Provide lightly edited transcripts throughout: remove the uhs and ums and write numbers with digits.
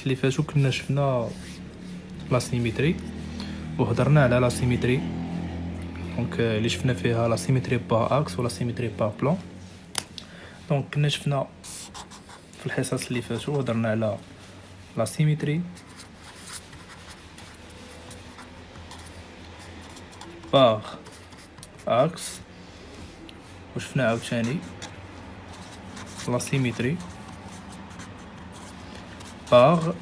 اللي فاتو كنا شفنا لا سيميتري وهضرنا على لا سيميتري، دونك اللي شفنا فيها لا سيميتري با اكس ولا سيميتري با بلان. دونك كنا شفنا في الحصص اللي فاتو هضرنا على لا سيميتري باغ اكس، وشفنا عاوتاني لا سيميتري باغ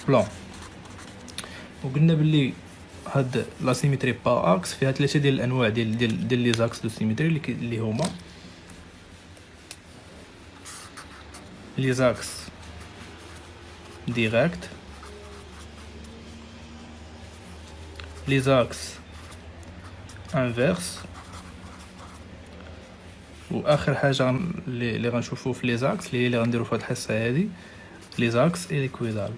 بلان. وقلنا باللي هاد لا سيميتري با اكس فيها 3 ديال الانواع ديال لي زاكس دو سيميتري اللي هما لي زاكس ديريكت، لي زاكس انفيرس، واخر حاجه اللي غنشوفو في لي زاكس اللي غنديرو في هاد الحصه هادي لي زاكس اليكويدال.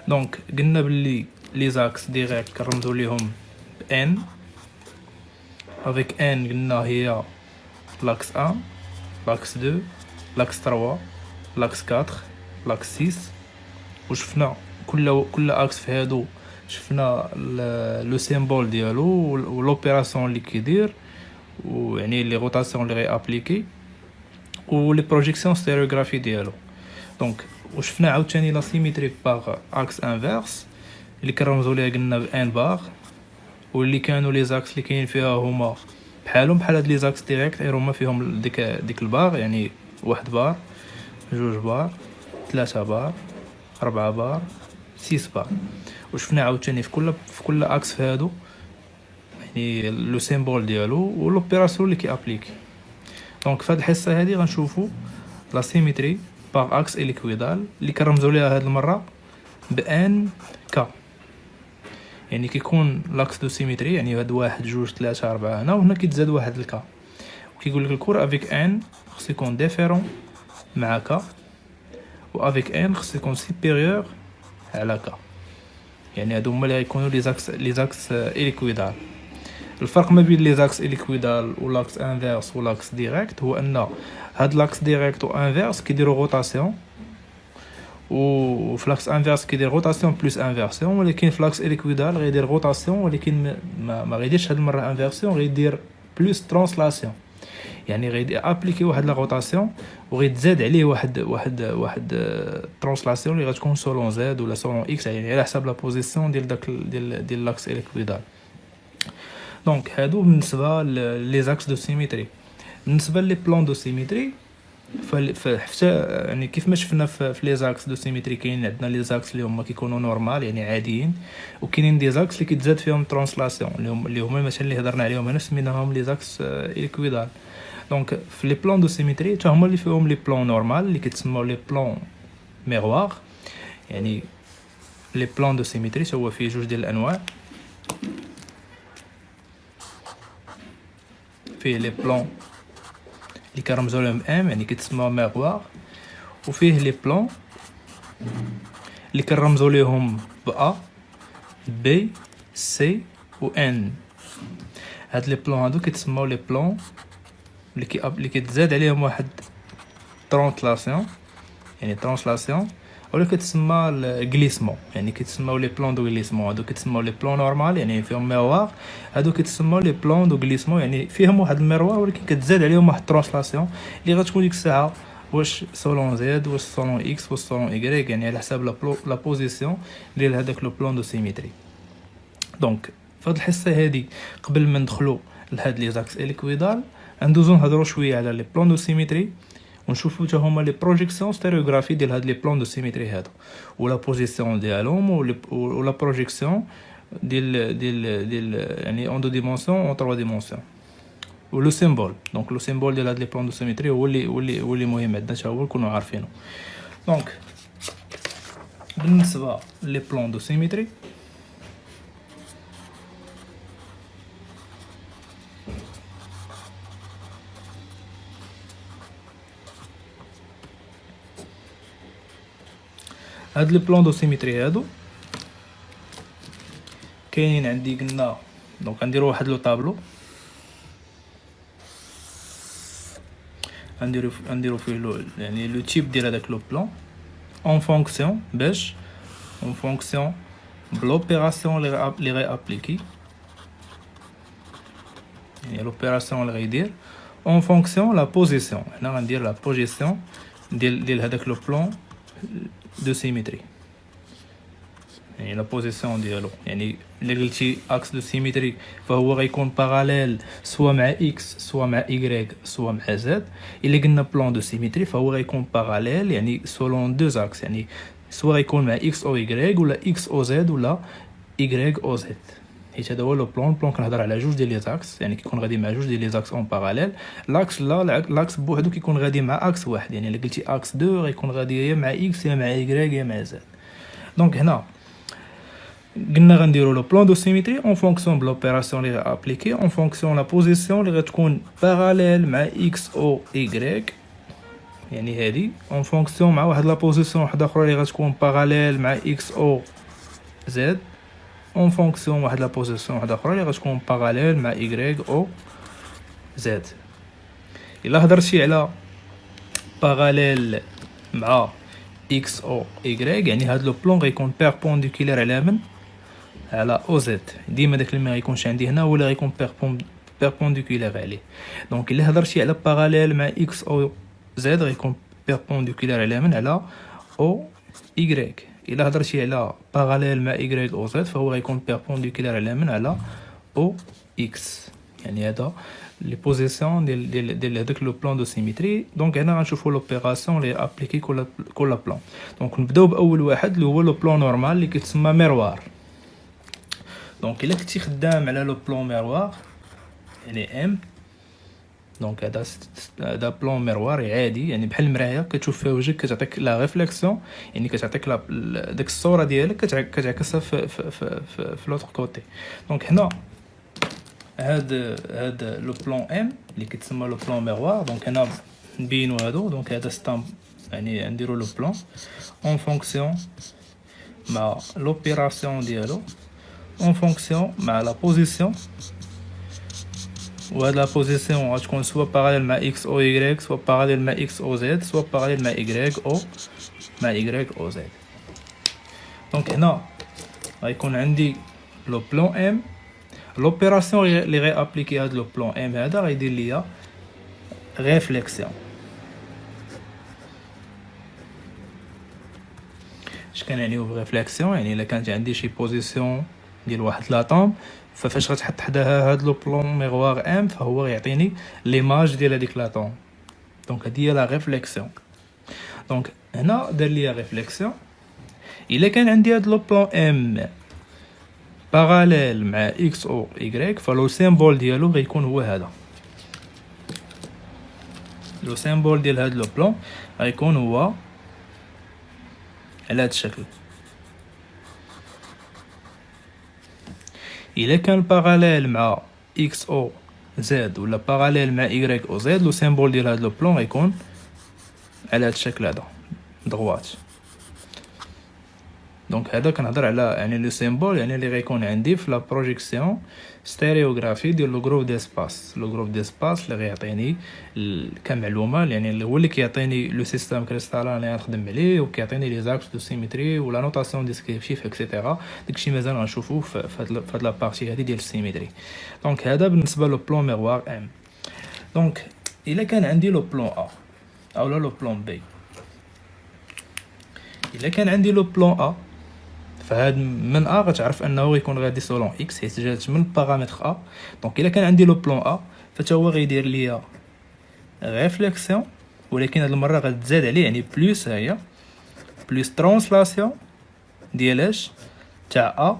دونك قلنا باللي لي زاكس ديريكت كنرمزو ليهم ب ان، افيك ان قلنا هي لاكس 1 لاكس 2 لاكس 3 لاكس 4 لاكس 6. وشفنا كل اكس في هادو شفنا لو سيمبول ديالو ولوبيراسيون اللي كيدير، ويعني لي روتاسيون اللي غي ابليكي ولي بروجيكسيون ستيريوغرافي ديالو. دونك وشفنا عاوتاني لا سيميتري باغ اكس انفيرس اللي كنرمزو ليها قلنا بان باغ، واللي كانوا لي زاكس اللي كاين فيها هما بحال هاد لي زاكس ديريكت غير هما فيهم ديك الباغ، يعني 1 بار 2 بار 3 بار 4 بار 6 بار. وشفنا عاوتاني في كل اكس في هادو يعني لو سيمبول ديالو ولوبيراسيون اللي كيابليكي. دونك في هاد الحصه هادي غنشوفو لا سيميتري باغ اكس اليكويدال اللي كنرمزو ليها هاد المره بان كا، يعني كيكون لاكس دو سيميتري يعني هاد 1 2 3 4 هنا، وهنا كيتزاد واحد الكا، وكيقول لك الكور افيك ان خص يكون ديفيرون مع كا، و افيك ان خص يكون سوبيريور على كا، يعني هادو هما اللي غيكونوا لي زاكس اليكويدال. الفرق ما بين لي زاكس اليكويدال ولاكس انفيرس ولاكس ديريكت هو ان هاد لاكس ديريكت و انفيرس كيديروا روتاسيون، و فلاكس انفيرس كيدير روتاسيون بلس انفيرسيون، ولكن فلاكس اليكويدال غيدير روتاسيون ولكن ما غيديرش هاد المره انفيرسيون، غيدير بلس ترانسلاسيون، يعني غيدي ابليكي واحد لا روتاسيون وغيتزاد عليه واحد ترانسلاسيون اللي غتكون سولون زد ولا سولون اكس، يعني على حسب لا بوزيسيون ديال داك ديال لاكس اليكويدال. دونك هادو بالنسبه لي زاكس دو سيميتري. بالنسبه لي بلان دو سيميتري حتى يعني كيف ما شفنا في لي زاكس دو سيميتري كاين عندنا لي زاكس اللي هما كيكونوا نورمال يعني عاديين، وكاينين دي زاكس اللي كيتزاد فيهم ترانسلاسيون اللي هما مثلا اللي هضرنا عليهم هنا سميناهم لي زاكس اليكويدال. دونك في لي بلان دو سيميتري حتى هما اللي فيهم لي بلان نورمال اللي كيتسموا لي بلان ميغوار، يعني لي بلان دو سيميتري هو فيه جوج ديال الانواع، فيه لي بلان اللي كنرمزوا لهم ام يعني كيتسموا ميغوار، وفيه لي بلان اللي كنرمزوا لهم ب بي سي و ان. هاد لي بلان هادو كيتسموا لي بلان اللي كيتزاد عليهم واحد ترانسلاسيون، يعني ترانسلاسيون، ولا كتسمى الغليسمون، يعني كيتسموا لي بلان دو غليسمون. هادو كيتسموا لي بلان نورمال يعني فيهم ميروار، هادو كيتسموا لي بلان دو غليسمون يعني فيهم واحد الميروار ولكن كتزاد عليهم واحد ترانسلاسيون اللي غتكون ديك الساعه واش سولون زد واش سولون اكس واش سولون ايغريك، يعني على حساب لا بوزيسيون ديال هذاك لو بلان دو سيميتري. دونك في هاد الحصه هادي قبل ما ندخلو لهاد لي زاكس اليكويدال ندوزو نهضروا شويه على لي بلان دو سيميتري، ونشوفوا حتى هما لي بروجيكسيون ستيريوغرافي ديال هاد لي بلان دو سيميتري هادو، ولا بوزيسيون ديالهم ولا بروجيكسيون ديال يعني اون دو ديمونسيون اون 3 ديمونسيون، ولو سيمبول. دونك لو سيمبول ديال هاد لي بلان دو سيميتري هو اللي مهم عندنا حتى هو نكونوا عارفينه. دونك بالنسبه لي بلان دو سيميتري هاد لي بلان دو سيميتري هادو كاينين عندي قلنا. دونك غنديروا واحد لو طابلو، نديرو فيه يعني لو تيب ديال هذاك لو بلان اون فونكسيون باش اون فونكسيون بلوبيراسيون لي غي ابليكي يعني لوبيراسيون اللي غيدير اون فونكسيون لا بوزيسيون. هنا غندير لا بوزيسيون ديال هذاك لو بلان دو سيميتري يعني لا بوزيسيون ديالو. يعني الا قلتي اكس دو سيميتري فهو غيكون باراليل سوا مع اكس سوا مع ايغريك سوا مع زد. الا قلنا بلان دو سيميتري فهو غيكون باراليل يعني سولون دو اكس يعني سوا غيكون مع اكس او ايغريك ولا اكس او زد ولا ايغريك او زد. حيت هذا هو لو بلان كنهضر على جوج ديال لي زاكس يعني كيكون غادي مع جوج ديال لي زاكس اون باراليل. لاكس لا لاكس بوحدو كيكون غادي مع اكس واحد يعني الا قلتي اكس 2 غيكون غادي يا مع اكس يا مع ايغريك يا مع زد. دونك هنا قلنا غنديرو لو بلان دو سيميتري اون فونكسيون بلوبيراسيون لي ابليكي اون فونكسيون لا بوزيسيون اللي غتكون باراليل مع اكس او ايغريك يعني هذه اون فونكسيون مع واحد لا بوزيسيون واحده اخرى اللي غتكون باراليل مع اكس او زد اون فونكسيون واحد لا بوزيسيون واحده اخرى اللي غتكون باراليل مع ايغريك او زد. الا هضرتي على باراليل مع اكس او ايغريك يعني هاد لو بلون غيكون بيربونديكولير على من على او زد. ديما داك اللي ما غيكونش عندي هنا هو اللي غيكون بيربونديكولير عليه. دونك الا هضرتي على باراليل مع اكس او زد غيكون بيربونديكولير على من على او ايغريك. الا هضرتي على باراليل مع ايغريك او زد فهو غيكون بيربونديكولير على من على او اكس. يعني هذا لي بوزيسيون ديال هذاك لو بلان دو سيميتري. دونك هنا غنشوفوا لوبيراسيون لي ابليكي كل بلان. دونك نبداو باول واحد اللي هو لو بلان نورمال اللي كيتسمى ميروار. دونك الا كنتي خدام على لو بلان ميروار يعني ام دونك هذا بلان ميروار عادي يعني بحال المرايه كتشوف فيها وجهك كتعطيك لا ريفليكسيون يعني كتعطيك داك الصوره ديالك كتعكسها في لوطر كوتي. دونك هنا هاد لو بلان ام اللي كيتسمى لو بلان ميروار. دونك هنا نبينو هادو. دونك هذا ستامب يعني نديرو لو بلان اون فونكسيون مع لوبيراسيون ديالو اون فونكسيون مع لا بوزيسيون وهاد لا بوزيسيون غتكون سوا باراليل مع اكس او ايغريك سوا باراليل مع اكس او زد سوا باراليل مع ايغريك او زد. دونك هنا غيكون عندي لو بلان ام لوبيراسيون اللي غي ابليكي هاد لو بلان ام هذا غيدير ليا ريفليكسيون. اش كنعنيو بريفليكسيون يعني الا كانت عندي شي بوزيسيون ديال واحد لاطوم فاش غتحط حداها هاد لو بلون ميغوار ام فهو غيعطيني ليماج ديال هذيك لاطوم. دونك هادي هي لا ريفليكسيون. دونك هنا دار ليا ريفليكسيون. الا كان عندي هاد لو بلون ام باراليل مع اكس او ايغريك فلو سيمبول ديالو غيكون هو هذا. لو سيمبول ديال هاد لو بلون غيكون هو على هاد الشكل. الا كان باراليل مع اكس او زد ولا باراليل مع ايغريك او زد لو سيمبول ديال هاد لو بلون غيكون على هاد الشكل هذا دغوات. دونك هذا كنهضر على يعني لو سيمبول يعني اللي غيكون عندي في لا بروجيكسيون ستيريوغرافي ديال لو جروب ديسباس. لو جروب ديسباس اللي غيعطيني كمعلومه يعني اللي هو اللي كيعطيني لو سيستيم كريستالان اللي غنخدم عليه وكيعطيني لي زاكس دو سيميتري ولا نوتاسيون ديسكريبتيف اكسيتيرا. داكشي مازال غنشوفوه في هاد لا بارتي هذه ديال السيميتري. دونك هذا بالنسبه لو بلون ميغوار ام. دونك الا كان عندي لو بلون ا او لو بلون بي. الا كان عندي لو بلون ا فهاد من ا غتعرف انه غيكون غادي سولون اكس حيت جات من بارامتر ا. دونك الا كان عندي لو بلون ا فتا هو غيدير ليا ريفليكسيون ولكن هاد المره غتزاد عليه يعني بلس هي بلس ترانسلاسيون ديال اش تاع ا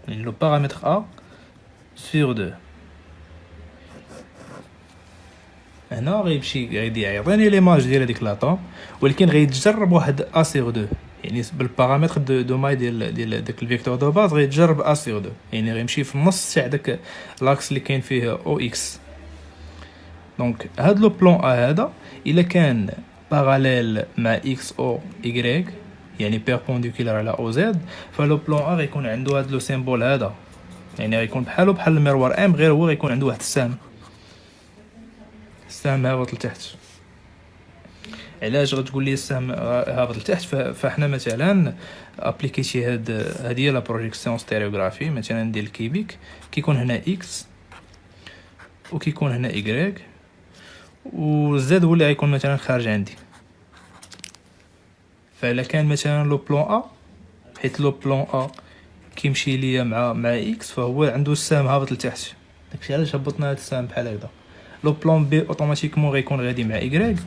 يعني لو بارامتر ا سور 2. هنا غيمشي غيدي يعطيني ليماج ديال هذيك لاطوم ولكن غيتجرب واحد ا سور 2 يعني بالبارامتر دو ماي ديال داك الفيكتور دو باز غيتجرب ا سور 2 يعني غيمشي في النص تاع داك لاكس اللي كاين فيه او اكس. دونك هاد لو بلون ا هذا الا كان باراليل مع اكس او ايغريك يعني بيربونديكولار على او زد فلو بلون ا غيكون عنده هاد لو سيمبول هذا يعني غيكون بحال الميروار ام غير هو غيكون عنده واحد السهم هابط لتحت. علاش غتقول لي السهم هابط لتحت؟ فاحنا مثلا ابليكيتي هذه لا بروجيكسيون ستيريوغرافي مثلا ديال الكيبيك، كيكون هنا اكس وكيكون هنا ايغريك، والزد هو اللي غيكون مثلا خارج عندي. فالا كان مثلا لو بلون ا، حيت لو بلون ا كيمشي ليا مع اكس، فهو عنده السهم هابط لتحت، داكشي علاش هبطنا هذا السهم بحال هكذا. لو بلون بي اوتوماتيكمون غيكون غادي مع ايغريك.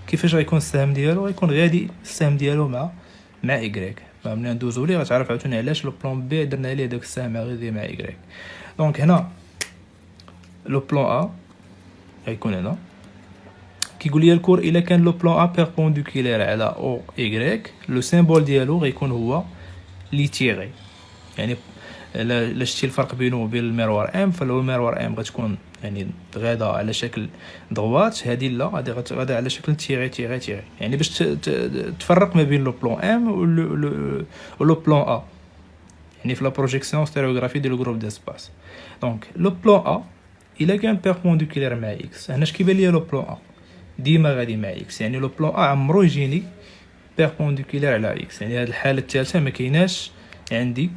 كيفاش غيكون السهم ديالو؟ غيكون غادي السهم ديالو مع ايغريك. فملي ندوزو ليه غتعرف عاوتاني علاش لو بلون بي درنا ليه داك السهم غادي مع ايغريك. دونك هنا لو بلون ا غيكون هنا كيقول لي الكور الا كان لو بلون ا بيربونديكولير على او ايغريك، لو سيمبول ديالو غيكون هو لي تيغي. يعني لا شتي الفرق بينه وبين الميروار ام، فلو الميروار ام غتكون يعني غادا على شكل ضغوات، هذه لا غادا على شكل تيغي تيغي تيغي. يعني باش تفرق ما بين لو بلون ام ولو بلون ا، يعني في لا بروجيكسيون ستيريوغرافي ديال الجروب ديسباس. دونك لو بلون ا الا كان بيربونديكولير مع اكس، هنا اش كيبان ليا لو بلون ا ديما غادي مع اكس، يعني لو بلون ا عمرو يجيني بيربونديكولير على اكس. يعني هذه الحاله الثالثه ما كايناش عندي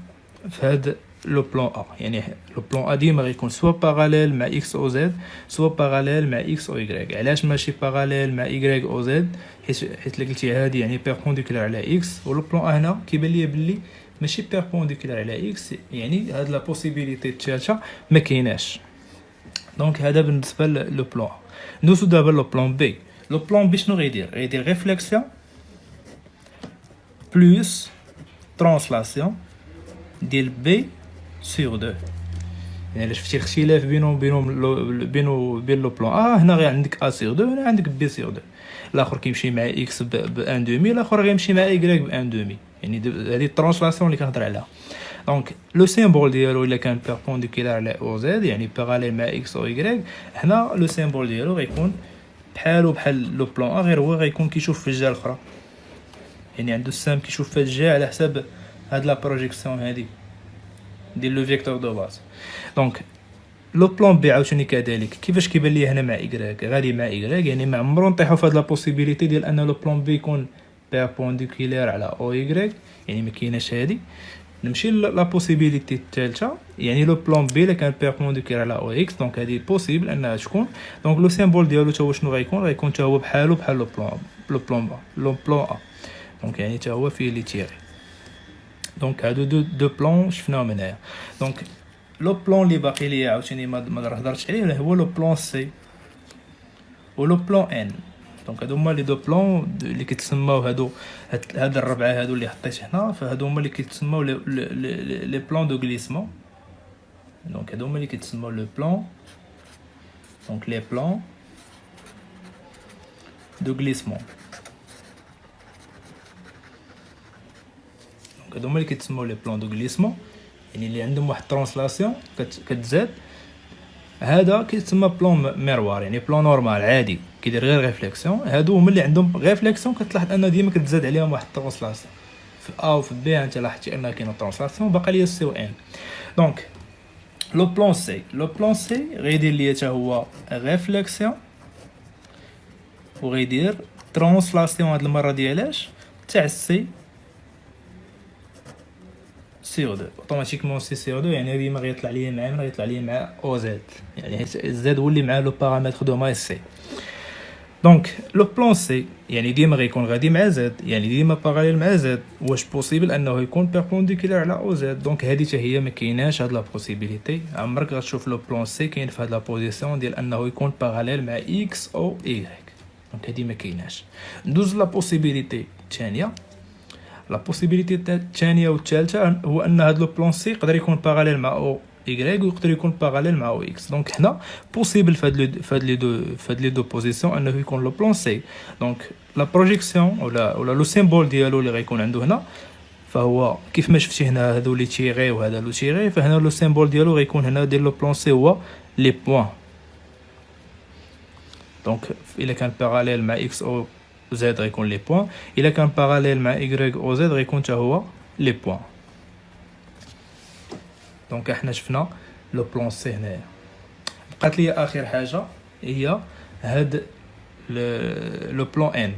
في هذا لو بلون ا. يعني لو بلون ا ديما غيكون سوا باراليل مع اكس او زد، سوا باراليل مع اكس او ايغريك. علاش ماشي باراليل مع ايغريك او زد؟ حيت قلتي هذه يعني بيربونديكولير على اكس، ولو بلون ا هنا كيبان ليا بلي ماشي بيربونديكولير على اكس، يعني هاد لا بوسيبيليتي الثالثه ما كايناش. دونك هذا بالنسبه لو بلون ا. ندوزو دابا لو بلون بي. لو بلون بي شنو غيدير؟ غيدير ريفليكسيون بلس ترانسلاسيون ديال بي سور 2. يعني شفتي الاختلاف بينهم بين لو بلون هنا غير عندك ا سور 2، هنا عندك بي سور 2. الاخر كيمشي مع اكس ب 1 دومي، الاخر غيمشي مع ايغريك ب 1 دومي. يعني هذه الترانسلاسيون اللي كنهضر عليها. دونك لو سيمبول ديالو الا كان بيربونديكولار على او زد، يعني باراليل مع اكس او ايغريك، هنا لو سيمبول ديالو غيكون بحال لو بلون غير هو غيكون كيشوف في الجهه الاخرى. يعني عنده السهم كيشوف في الجهه على حساب هاد لا بروجيكسيون هادي ديال لو فيكتور دو باز. دونك لو بلون بي عاوتاني كذلك. كيفاش كيبان لي هنا مع ايغريك؟ غادي مع ايغريك، يعني ما عمرو نطيحوا في هاد لا بوسيبيليتي ديال ان لو بلون بي يكون بيربونديكولير على او ايغريك، يعني ما كايناش هادي. نمشي لا بوسيبيليتي الثالثه، يعني لو بلون بي الا كان بيربونديكولير على او اكس، دونك هذه بوسيبل انها تكون. دونك لو سيمبول ديالو تا هو شنو غيكون تا هو بحال لو بلون ا. دونك يعني تا هو فيه لي تيغي. دونك هادو دو بلون شفناهم هنايا. دونك لو بلون اللي باقي ليا عاوتاني ما هضرتش عليه هو لو بلون سي ولو بلون ان. دونك هادو هما لي دو بلون اللي كيتسماو هاد الربعه هادو اللي حطيت هنا، فهادو هما اللي كيتسماو لي بلون دو غليسمون. دونك هادو هما اللي كيتسماو لو بلون، دونك لي بلون دو غليسمون. دونك هادو هما اللي كيتسماو لي بلون دو غليسمون، يعني اللي عندهم واحد ترانسلاسيون كتزاد. هذا كيتسمى بلون ميروار، يعني بلون نورمال عادي كيدير غير ريفليكسيون. هادو هما اللي عندهم ريفليكسيون كتلاحظ ان ديما كتزاد عليهم واحد الترانسلاسيون. في ا وفي بي انت لاحظتي ان كاينه ترانسلاسيون، باقي ليا سي و ان. دونك لو بلون سي غيدير ليا حتى هو ريفليكسيون وغيدير ترانسلاسيون هاد المره ديالاش تاع سي CO2 اوتوماتيكمون CO2. يعني ديما غيطلع ليا مع من غيطلع ليا مع او زد، يعني زد هو اللي مع لو بارامتر دو ماي سي. دونك لو بلون سي يعني ديما غيكون غادي مع زد، يعني ديما باراليل مع زد. واش بوسيبل انه يكون بيربونديكولار على او زد؟ دونك هذه حتى هي ما كايناش هاد لا بوسيبيليتي. عمرك غتشوف لو بلون سي كاين في هاد لا بوزيسيون ديال انه يكون باراليل مع اكس او ايغريك. دونك هذه ما كايناش. ندوز لا بوسيبيليتي الثانيه. لا بوسيبيليتي الثانيه والثالثه هو ان هاد لو بلون سي يقدر يكون باراليل مع او ايغريك ويقدر يكون باراليل مع او اكس. دونك هنا بوسيبل فهاد لي دو بوزيسيون انه يكون لو بلون سي. دونك لا بروجيكسيون ولا لو سيمبول ديالو اللي غيكون عنده هنا، فهو كيف ما شفتي هنا هادو لي تيغي وهذا لو تيغي، فهنا لو سيمبول ديالو غيكون هنا ديال لو بلون سي هو لي بوين. دونك الا كان باراليل مع اكس او زد غيكون لي بوين، الا كان باراليل مع ايغريك او زد غيكون حتى هو لي بوين. دونك احنا شفنا لو بلون سي هنايا. بقات لي اخر حاجه هي هاد لو بلون ان.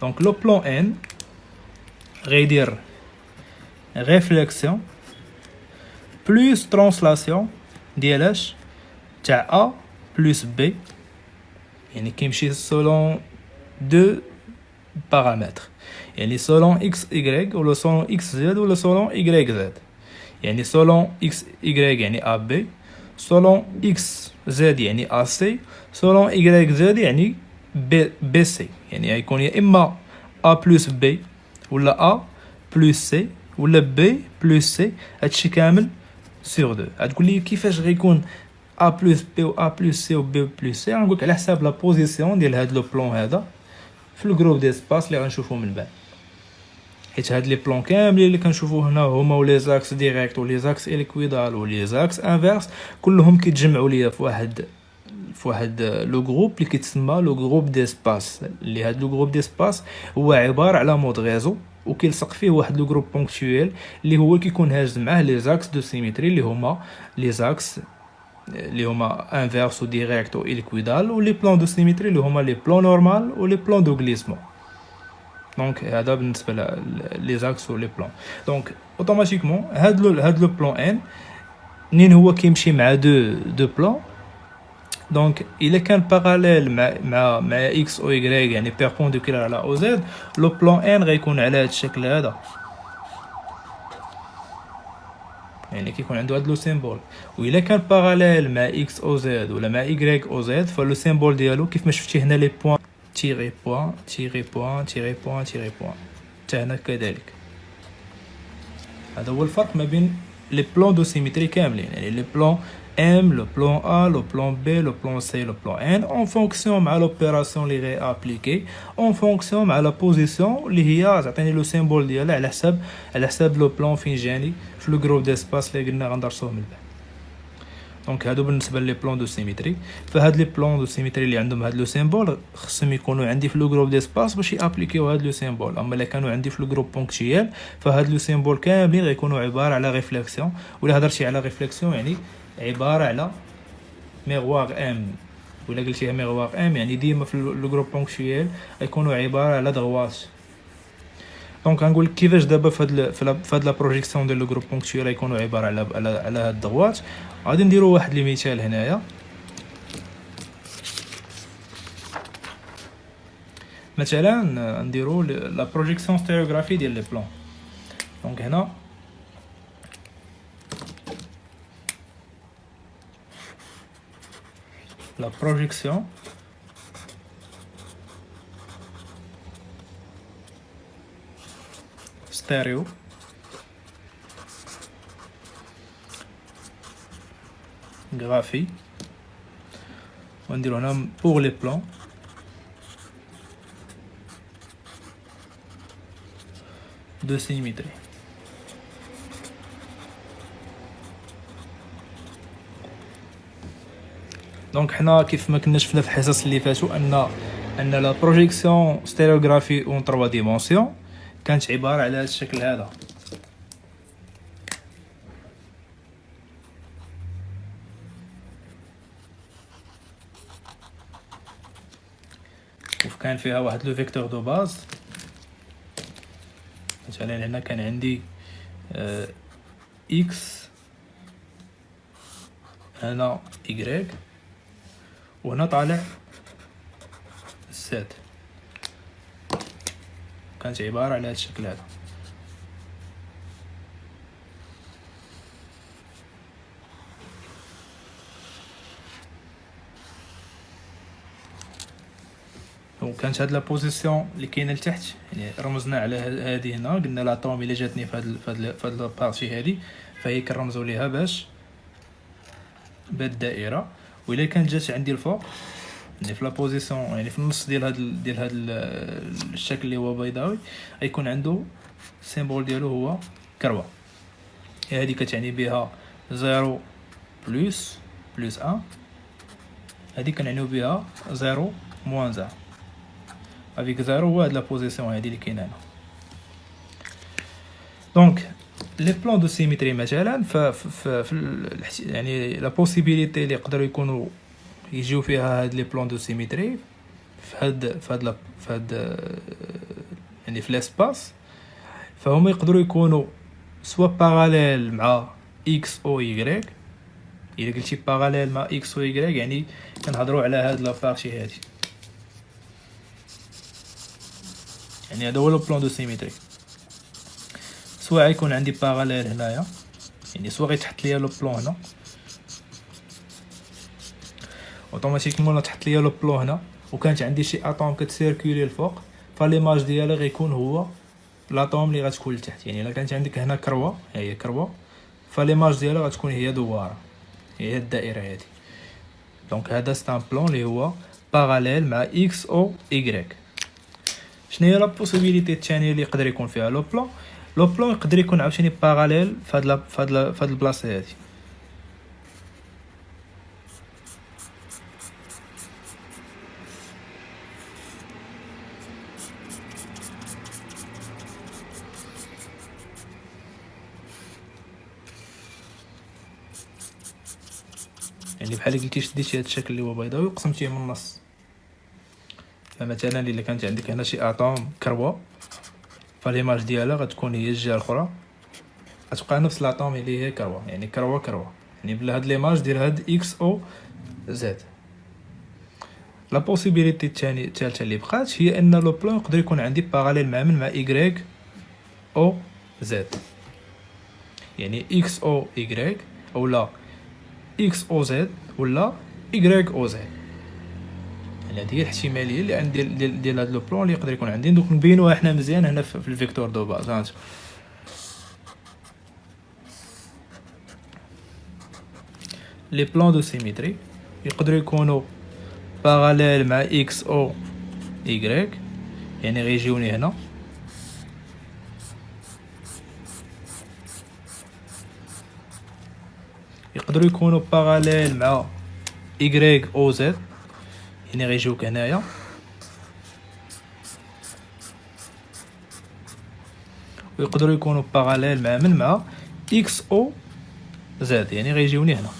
دونك لو بلان ان غيدير ريفليكسيون بلس ترانسلاسيون ديال اش تاع ا بلس بي، يعني كيمشي سولون دو بارامتر، يعني سولون اكس ايغريك ولا سولون اكس زد ولا سولون ايغريك زد. يعني سولون اكس ايغريك يعني ا بي، سولون اكس زد يعني ا سي، سولون ايغريك زد يعني بي سي. يعني غيكون يا اما ا بلس بي ولا ا بلس سي ولا بي بلس سي، هادشي كامل سور دو. غتقول لي كيفاش غيكون ا بلس بي و ا بلس سي و بي بلس سي؟ غنقولك على حساب لا بوزيسيون ديال هاد لو بلون هذا في الجروب ديسباس اللي غنشوفو من بعد. حيت هاد لي بلون كاملين اللي كنشوفو هنا هما لي زاكس ديريكت و لي زاكس اليكويدال و لي زاكس انفيرس، كلهم كيتجمعوا ليا في واحد لو جروب اللي كيتسمى لو جروب ديسباس. اللي هاد لو جروب ديسباس هو عباره على مود غيزو، وكيلصق فيه واحد لو جروب بونكتويل اللي هو كيكون هاز معاه لي زاكس دو سيميتري اللي هما لي زاكس اللي هما انفيرس و ديريكت و اليكويدال، و لي بلون دو سيميتري اللي هما لي بلون نورمال و لي بلون دو غليسمون. دونك هذا بالنسبه لي زاكس و لي بلون. دونك اوتوماتيكمون هاد لو بلون ان منين هو كيمشي مع دو بلون، دونك الا كان باراليل مع اكس او اي يعني بيربونديكولار على او زد، لو بلون ان غيكون على هذا الشكل هذا، يعني كيكون عنده هاد لو سيمبول. والا كان باراليل مع اكس او زد ولا مع اي او زد، فلو سيمبول ديالو كيف ما شفتي هنا لي بوين تيري بوين تيري بوين تيري بوين تيري بوين، حتى هنا كذلك. هذا هو الفرق ما بين لي بلون دو سيميتري كاملين، يعني لي بلون ام، لو بلون ا، لو بلون بي، لو بلون سي، لو بلون ان، اون فونكسيون مع لوبيراسيون اللي غي ابليكي، اون فونكسيون مع لا بوزيسيون اللي هي تعطيني لو سيمبول ديالها على حساب لو بلون فين جاني في لو جروب ديسباس اللي قلنا غندرسوه من بعد. دونك هادو بالنسبه لي بلون دو سيميتري. فهاد لي بلون دو سيميتري اللي عندهم هاد لو سيمبول خصهم يكونوا عندي في لو جروب ديسباس باش يابليكيو هاد لو سيمبول. اما الا كانوا عندي في لو جروب بونكتيال، فهاد لو سيمبول كاملين غيكونوا عباره على ريفليكسيون. ولا هضرتي على ريفليكسيون يعني عباره على ميغوار ام، ولا قلتيها ميغوار ام يعني ديما في لو جروب بونكتيال غيكونوا عباره على دغوات. دونك غنقول كيفاش دابا في هاد لا بروجيكسيون ديال لو جروب بونكتيال غيكونوا عباره على هاد الدغوات. غادي نديرو واحد لي مثال هنايا. مثلا نديرو لا بروجيكسيون ستيريوغرافي ديال لي بلون. دونك هنا لا بروجيكسيون ستيريو غرافي، ونديرو هنا pour les plans de symétrie. دونك حنا كيف ما كنا شفنا في الحصص اللي فاتوا ان لا بروجيكسيون ستيريوغرافي اون 3 ديمونسيون كانت عباره على هذا الشكل هذا. كان فيها واحد لو فيكتور دو باز. مثلا هنا كان عندي اكس، هنا ايغريك، وهنا طالع زد. كانت عباره على هذا الشكل هذا. وكانت هاد لا بوزيسيون اللي كاينه لتحت، يعني رمزنا على هذه هنا، قلنا لاطوم الا جاتني في هاد البارتي هذه فهي كنرمزوا ليها باش بهاد الدائره. والا كانت جات عندي الفوق يعني في لا بوزيسيون، يعني في النص ديال هاد الشكل اللي هو بيضاوي، غيكون عنده السيمبول ديالو هو كروه. هذه كتعني بها 0 بلس 1، هذه كنعنيو بها 0 موان 0 افيك 0. هو هاد لا بوزيسيون هادي اللي كاينه هنا. دونك لي بلون دو سيميتري مثلا يعني لا بوسيبيليتي اللي يقدروا يكونوا يجيو فيها هاد لي بلون دو سيميتري في هاد يعني في لاسباس، فهما يقدروا يكونوا سوا باراليل مع اكس او يغريك. الا قلتي باراليل مع اكس او يغريك يعني كنهضروا على هاد لابارتي هادي، يعني هذا هو لو بلان دو سيميتري. سواء غيكون عندي باراليل هنايا، يعني سواء غيتحط ليا لو بلان هنا اوتوماتيكمون تحط ليا لو بلان هنا، وكانت عندي شي اطوم كتسيركولي الفوق، فليماج ديالها غيكون هو لاطوم اللي غتكون لتحت. يعني الا كانت عندك هنا كروه، هي كروه، فليماج ديالها غتكون هي دواره، هي الدائره هذه. دونك هذا سي ان بلان اللي هو باراليل مع اكس او ايغريك. شنو هي لا بوسيبيليتي الثانيه اللي يقدر يكون فيها لو بلان؟ لو بلان يقدر يكون عاوتاني باراليل فهاد البلاصه هذه. يعني بحال قلتي شديتي هاد الشكل اللي هو بيضاوي وقسمتيه من النص. فمثلا الا كانت عندك هنا شي اطوم كروه، فاليماج ديالها غتكون هي الجهه الاخرى، غتبقى نفس لاطوم اللي هي كروه، يعني كروه يعني بلا هاد ليماج ديال هاد اكس او زد. لا بوسيبيليتي الثالثه اللي بقات هي ان لو بلان يقدر يكون عندي باراليل مع ايغريك او زد، يعني اكس او ايغريك اولا اكس او زد ولا ايغريك او زد. يعني هذه هي الاحتماليه اللي عندي ديال هاد لو بلان اللي يقدر يكون عندي. دوك نبينوها حنا مزيان هنا في الفيكتور دو باز. هانت لي بلان دو سيميتري يقدروا يكونوا باراليل مع اكس او ايغريك، يعني غيجيوني هنا، يقدروا يكونوا باراليل مع ايغريك او زد، يعني غيجيوك هنايا، ويقدروا يكونوا باراليل مع اكس او زد، يعني غيجيوني هنا.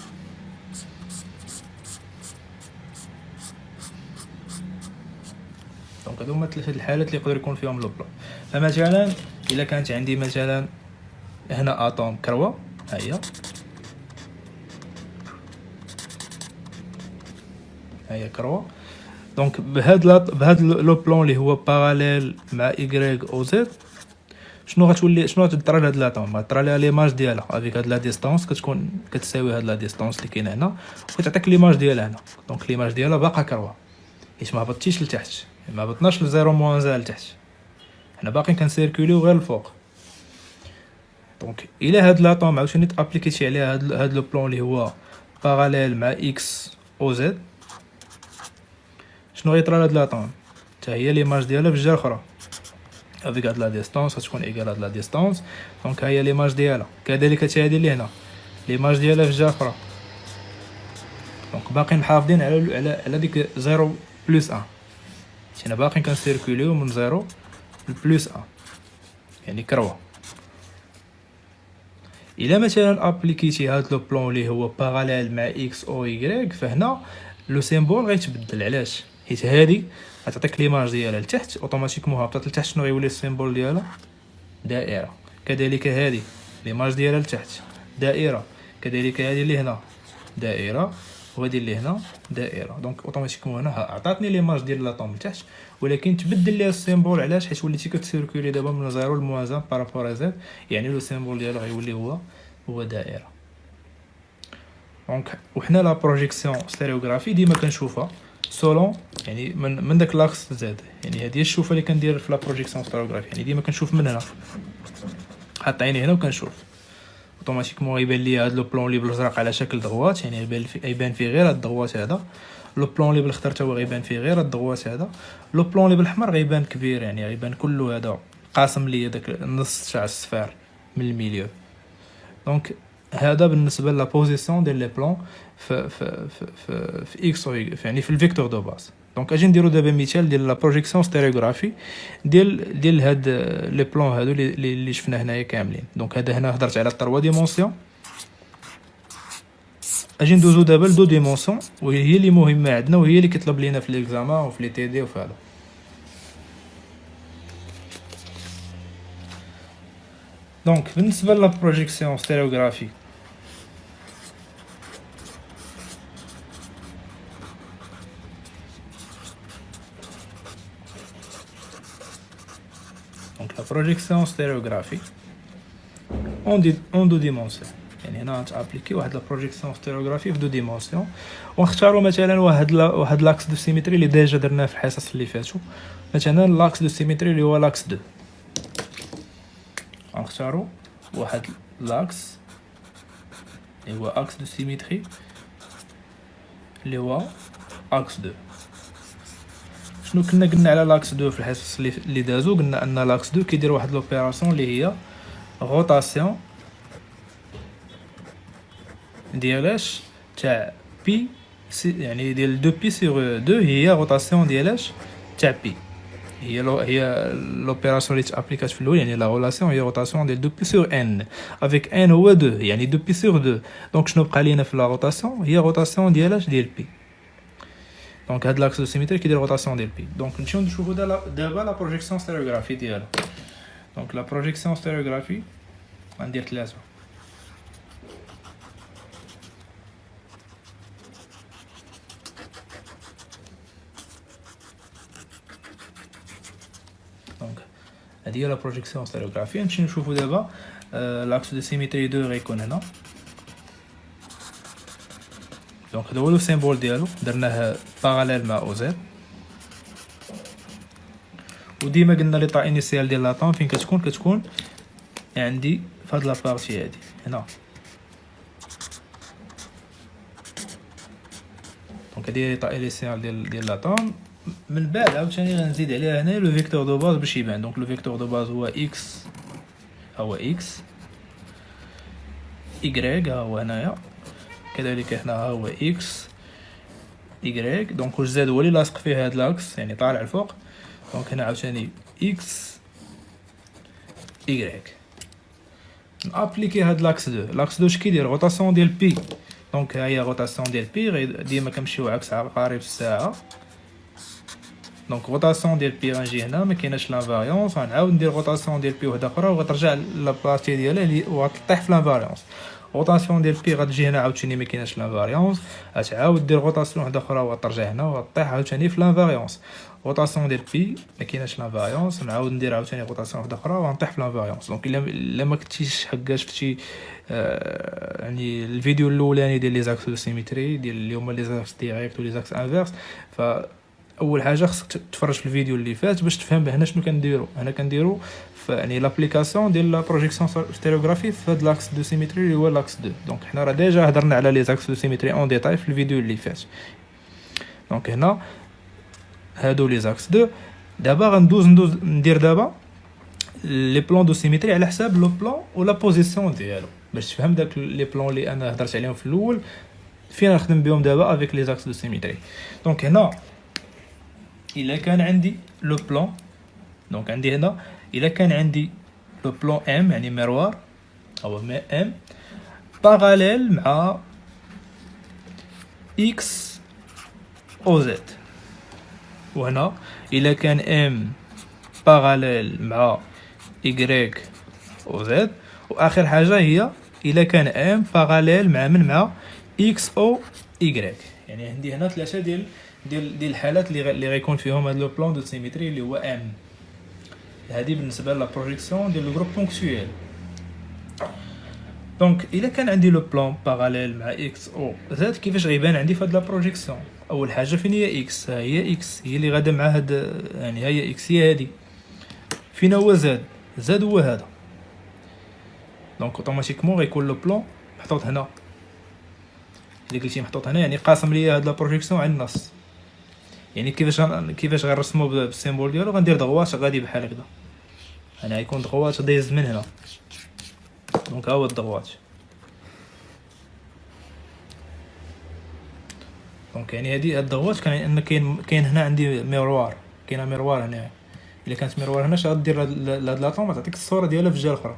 دونك هادو هما ثلاثه الحالات اللي يقدر يكون فيهم لو بلان. فمثلا الا كانت عندي مثلا هنا اطوم كروه، ها هي كروه، دونك بهاد لو بلان اللي هو باراليل مع ايغريك او زد، شنو غتطرى لهاد لاطوم؟ غطرى ليها ليماج ديالها افيك هاد لا ديستانس كتكون كتساوي هاد لا ديستانس اللي كاينه هنا، وكتعطيك ليماج ديالها هنا. دونك ليماج ديالها باقا كروه، حيت ما هبطتيش لتحت، ما هبطناش ل 0 موان 1 لتحت، حنا باقيين كنسيركوليو غير الفوق. دونك الا هاد لاطوم عاوتاني تابليكيتي عليها هاد لو بلان اللي هو باراليل مع اكس او زد، شنو غيطرى لهاد لاطوم؟ حتى هي ليماج ديالها في الجهه الاخرى، افيك هاد لا ديستانس غتكون ايكال هاد لا ديستانس. دونك ها هي ليماج ديالها، كذلك حتى هادي اللي هنا ليماج ديالها في الجهه الاخرى. دونك باقيين محافظين على ديك 0 بلس 1، حنا باقيين كنسيركوليو من 0 لبلس 1، يعني كروه. الا مثلا ابليكيتي هاد لو بلان اللي هو باراليل مع اكس او ايغريك، فهنا لو سيمبول غيتبدل. علاش؟ حيت هادي غتعطيك ليماج ديالها لتحت، اوتوماتيكمون هبطت لتحت، شنو غيولي السيمبول ديالها؟ دائره. كذلك هادي ليماج ديالها لتحت دائره، كذلك هادي اللي هنا دائره، وهادي اللي هنا دائره. دونك اوتوماتيكمون هنا عطاتني ليماج ديال لاطوم لتحت، ولكن تبدل ليها السيمبول. علاش؟ حيت وليتي كتسيركولي دابا من 0 ل 1 بارابور زد، يعني لو سيمبول ديالها غيولي هو دائره. دونك وحنا لا بروجيكسيون ستيريوغرافي ديما كنشوفها سولون، يعني من داك لاكس زد، يعني هذه هي الشوفه اللي كندير في لا بروجيكسيون ستيريوغرافي، يعني ديما كنشوف من هنا، حاط عيني هنا وكنشوف. اوتوماتيكمون غيبان لي هاد لو بلون اللي بالازرق على شكل ضغوات، يعني غيبان فيه غير هاد الضغوات هذا. لو بلون اللي بالاخضر حتى هو غيبان فيه غير هاد الضغوات هذا. لو بلون اللي بالاحمر غيبان كبير، يعني غيبان كله هذا قاسم لي داك النص تاع الصفار من الميليو. دونك هذا بالنسبه لا بوزيسيون ديال لي بلون في اكس او يعني في الفيكتور دو باز. دونك اجي نديرو دابا مثال ديال لا بروجيكسيون ستيريوغرافي ديال هاد لي بلون هادو اللي شفنا هنايا كاملين. دونك هذا هنا هضرت على 3 ديمونسيون، اجي ندوزو دابا لدو ديمونسيون، وهي هي اللي مهمه عندنا، وهي اللي كيطلب لينا في ليكزامان وفي لي تي دي وفي هذا. دونك بالنسبه لا بروجيكسيون ستيريوغرافي، دونك لا بروجيكسيون ستيريوغرافي اون دو ديمونسيون، يعني هنا تابليكي واحد لا بروجيكسيون ستيريوغرافي في دو ديمونسيون، ونختاروا مثلا واحد لاكس دو سيمتري اللي ديجا درناه في الحصص اللي فاتوا، مثلا لاكس دو سيمتري اللي هو لاكس 2. غنختاروا واحد لاكس اللي هو اكس دو سيمتري اللي هو اكس 2. شنو كنا قلنا على لاكس 2 في الحصص اللي دازو؟ قلنا ان لاكس 2 كيدير واحد لوبيراسيون اللي هي روتاسيون ديالاش تاع بي، يعني ديال 2 بي سور 2 هي روتاسيون ديالاش تاع بي، هي لوبيراسيون اللي تابليكات في الاول، يعني لا ريلاسيون هي روتاسيون ديال 2 بي سور ان افيك ان هو 2، يعني 2 بي سور 2. دونك شنو بقى لينا في لا روتاسيون؟ هي روتاسيون ديالاش ديال بي. دونك هاد لاكس دو سيمتري كيدير روتاسيون ديال بي. دونك نمشيو نشوفو دابا لا بروجيكسيون ستيريوغرافي ديالها. دونك لا بروجيكسيون ستيريوغرافي غندير 3. دونك هادي هي لا بروجيكسيون ستيريوغرافي. نمشيو نشوفو دابا لاكس دو سيمتري 2 غيكون هنا. دونك هذا هو لو سيمبول ديالو، درناه باراليل مع او زد. وديما قلنا لي طا انيسيال ديال لاطون فين كتكون عندي في هاد لابارتي هادي هنا. دونك هادي لي طا انيسيال ديال لاطون. من بعد عاوتاني غنزيد عليها هنا لو فيكتور دو باز باش يبان. دونك لو فيكتور دو باز هو اكس، هو اكس، y ها هو هنايا، كذلك هنا ها هو اكس y. دونك الزاد هو اللي لاصق فيه هاد لاكس، يعني طالع الفوق. دونك هنا عاوتاني اكس y. نابليكي هاد لاكس 2. لاكس 2 اش كيدير؟ روتاسيون ديال بي. دونك ها هي روتاسيون ديال بي، ديما كنمشيو عكس عقارب الساعه. دونك روتاسيون ديال بي غنجي هنا، ما كايناش لانفاريونس، غنعاود ندير روتاسيون ديال بي وحده اخرى وغترجع لابارتي ديالها اللي وغتطيح في لانفاريونس. روتاسيون ديال بي غتجي هنا عاوتاني ما كايناش لانفاريونس، غتعاود دير روتاسيون وحده اخرى وغترجع هنا وغطيح عاوتاني في لانفاريونس. روتاسيون ديال بي ما كايناش لانفاريونس، نعاود ندير عاوتاني روتاسيون وحده اخرى وغنطيح في لانفاريونس. دونك الا ما كنتيش حكا شفتي يعني الفيديو الاولاني ديال لي زاكس دو سيمتري ديال اللي هما لي زاكس ديريكت ولي زاكس انفيرس، اول حاجه خصك تفرج في الفيديو اللي فات باش تفهم هنا شنو كنديروا. هنا كنديروا يعني لابليكاسيون ديال لا بروجيكسيون ستيريوغرافي في هاد لاكس دو سيمتري اللي هو لاكس 2. دونك حنا راه ديجا هضرنا على لي زاكس دو سيمتري اون ديتاي في الفيديو اللي فات. دونك هنا هادو لي زاكس 2. دابا غندوز ندير دابا لي بلان دو سيمتري على حساب لو بلان ولا بوزيسيون ديالو باش تفهم داك لي بلان اللي انا هضرت عليهم في الاول فين نخدم بهم دابا افيك لي زاكس دو سيمتري. دونك هنا الا كان عندي لو بلان، دونك عندي هنا الا كان عندي لو بلان ام يعني مروار او ام باراليل مع اكس او زد، وهنا الا كان ام باراليل مع y او زد، واخر حاجه هي الا كان ام باراليل مع من مع x او y. يعني عندي هنا 3 ديال الحالات اللي غيكون فيهم هذا لو بلان دو سيمتري اللي هو ام. هذه بالنسبه لا بروجيكسيون ديال لو جروب بونكتويل. دونك الا كان عندي لو بلان باراليل مع x او زد، كيفاش غيبان عندي في هاد لا بروجيكسيون؟ اول حاجه فين هي x؟ هي x هي اللي غادا مع هاد، يعني هي x هي هادي. فين هو زد؟ زد هو هذا. دونك اوتوماتيكمون غيكون لو بلان محطوط هنا. اللي قلتي محطوط هنا يعني قاسم ليا هاد لا بروجيكسيون على النص. يعني كيفاش غنرسمو بالسيمبول ديالو؟ غندير دغواش غادي بحال هكذا. انا غيكون دغواش دايز من هنا. دونك ها هو الدغواش. دونك يعني هادي الدغواش كان ان كاين هنا عندي ميروار، كاينه ميروار هنا. الا كانت ميروار هنا اش غدير لهاد لاطوم؟ غتعطيك الصوره ديالها في الجهه الاخرى.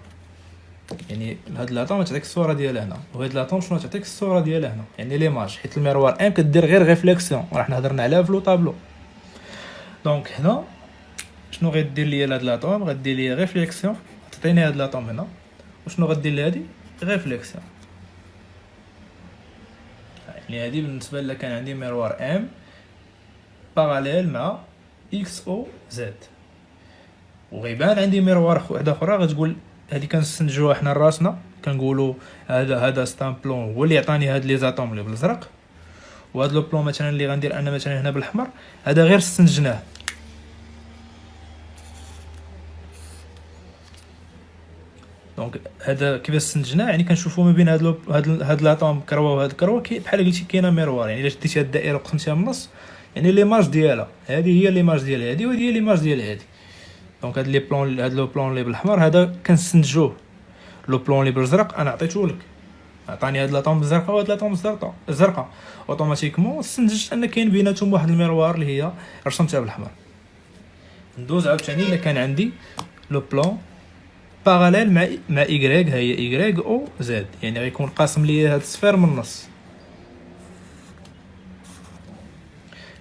يعني هاد لاطوم تعطيك الصوره ديالها هنا، وهاد لاطوم شنو تعطيك الصوره ديالها هنا، يعني ليماج، حيت الميروار ام كدير غير ريفليكسيون، راح هضرنا عليها في لو طابلو. دونك هنا شنو غيدير ليا هاد لاطوم، غدير ليا ريفليكسيون، تعطيني هاد لاطوم هنا، وشنو غدير لي هادي ريفليكسيون. يعني هادي بالنسبه لك كان عندي ميروار ام باراليل مع اكس او زد، وغيبان عندي ميروار واحده اخرى غتقول هادي كنستنتجوها حنا راسنا، كنقولوا هذا ستان بلون هو اللي عطاني هاد لي زاتوم اللي بالازرق، وهاد لو بلون مثلا اللي غندير انا مثلا هنا بالاحمر هذا غير استنتجناه. دونك هذا كيفاش استنتجناه، يعني كنشوفوا ما بين هاد لاطوم كروه وهاد كروه بحال قلتي كاينه ميروار. يعني الا شديتي هاد الدائره وقسمتيها من النص، يعني ليماج ديالها هذه هي ليماج ديال هذه، وهذه هي ليماج ديال هذه. دونك هاد لي بلون، هاد لو بلون اللي بالاحمر هذا كنستنتجوه، لو بلون اللي بالازرق انا عطيته لك، عطاني هاد لاطوم الزرقاء وهاد لاطوم الزرقاء، اوتوماتيكمون استنتجت ان كاين بيناتهم واحد الميروار اللي هي رسمتها بالاحمر. ندوز عاوتاني الا كان عندي لو بلون باراليل مع ايغريك، هي ايغريك او زد، يعني غيكون قاسم ليا هاد الصفير من النص.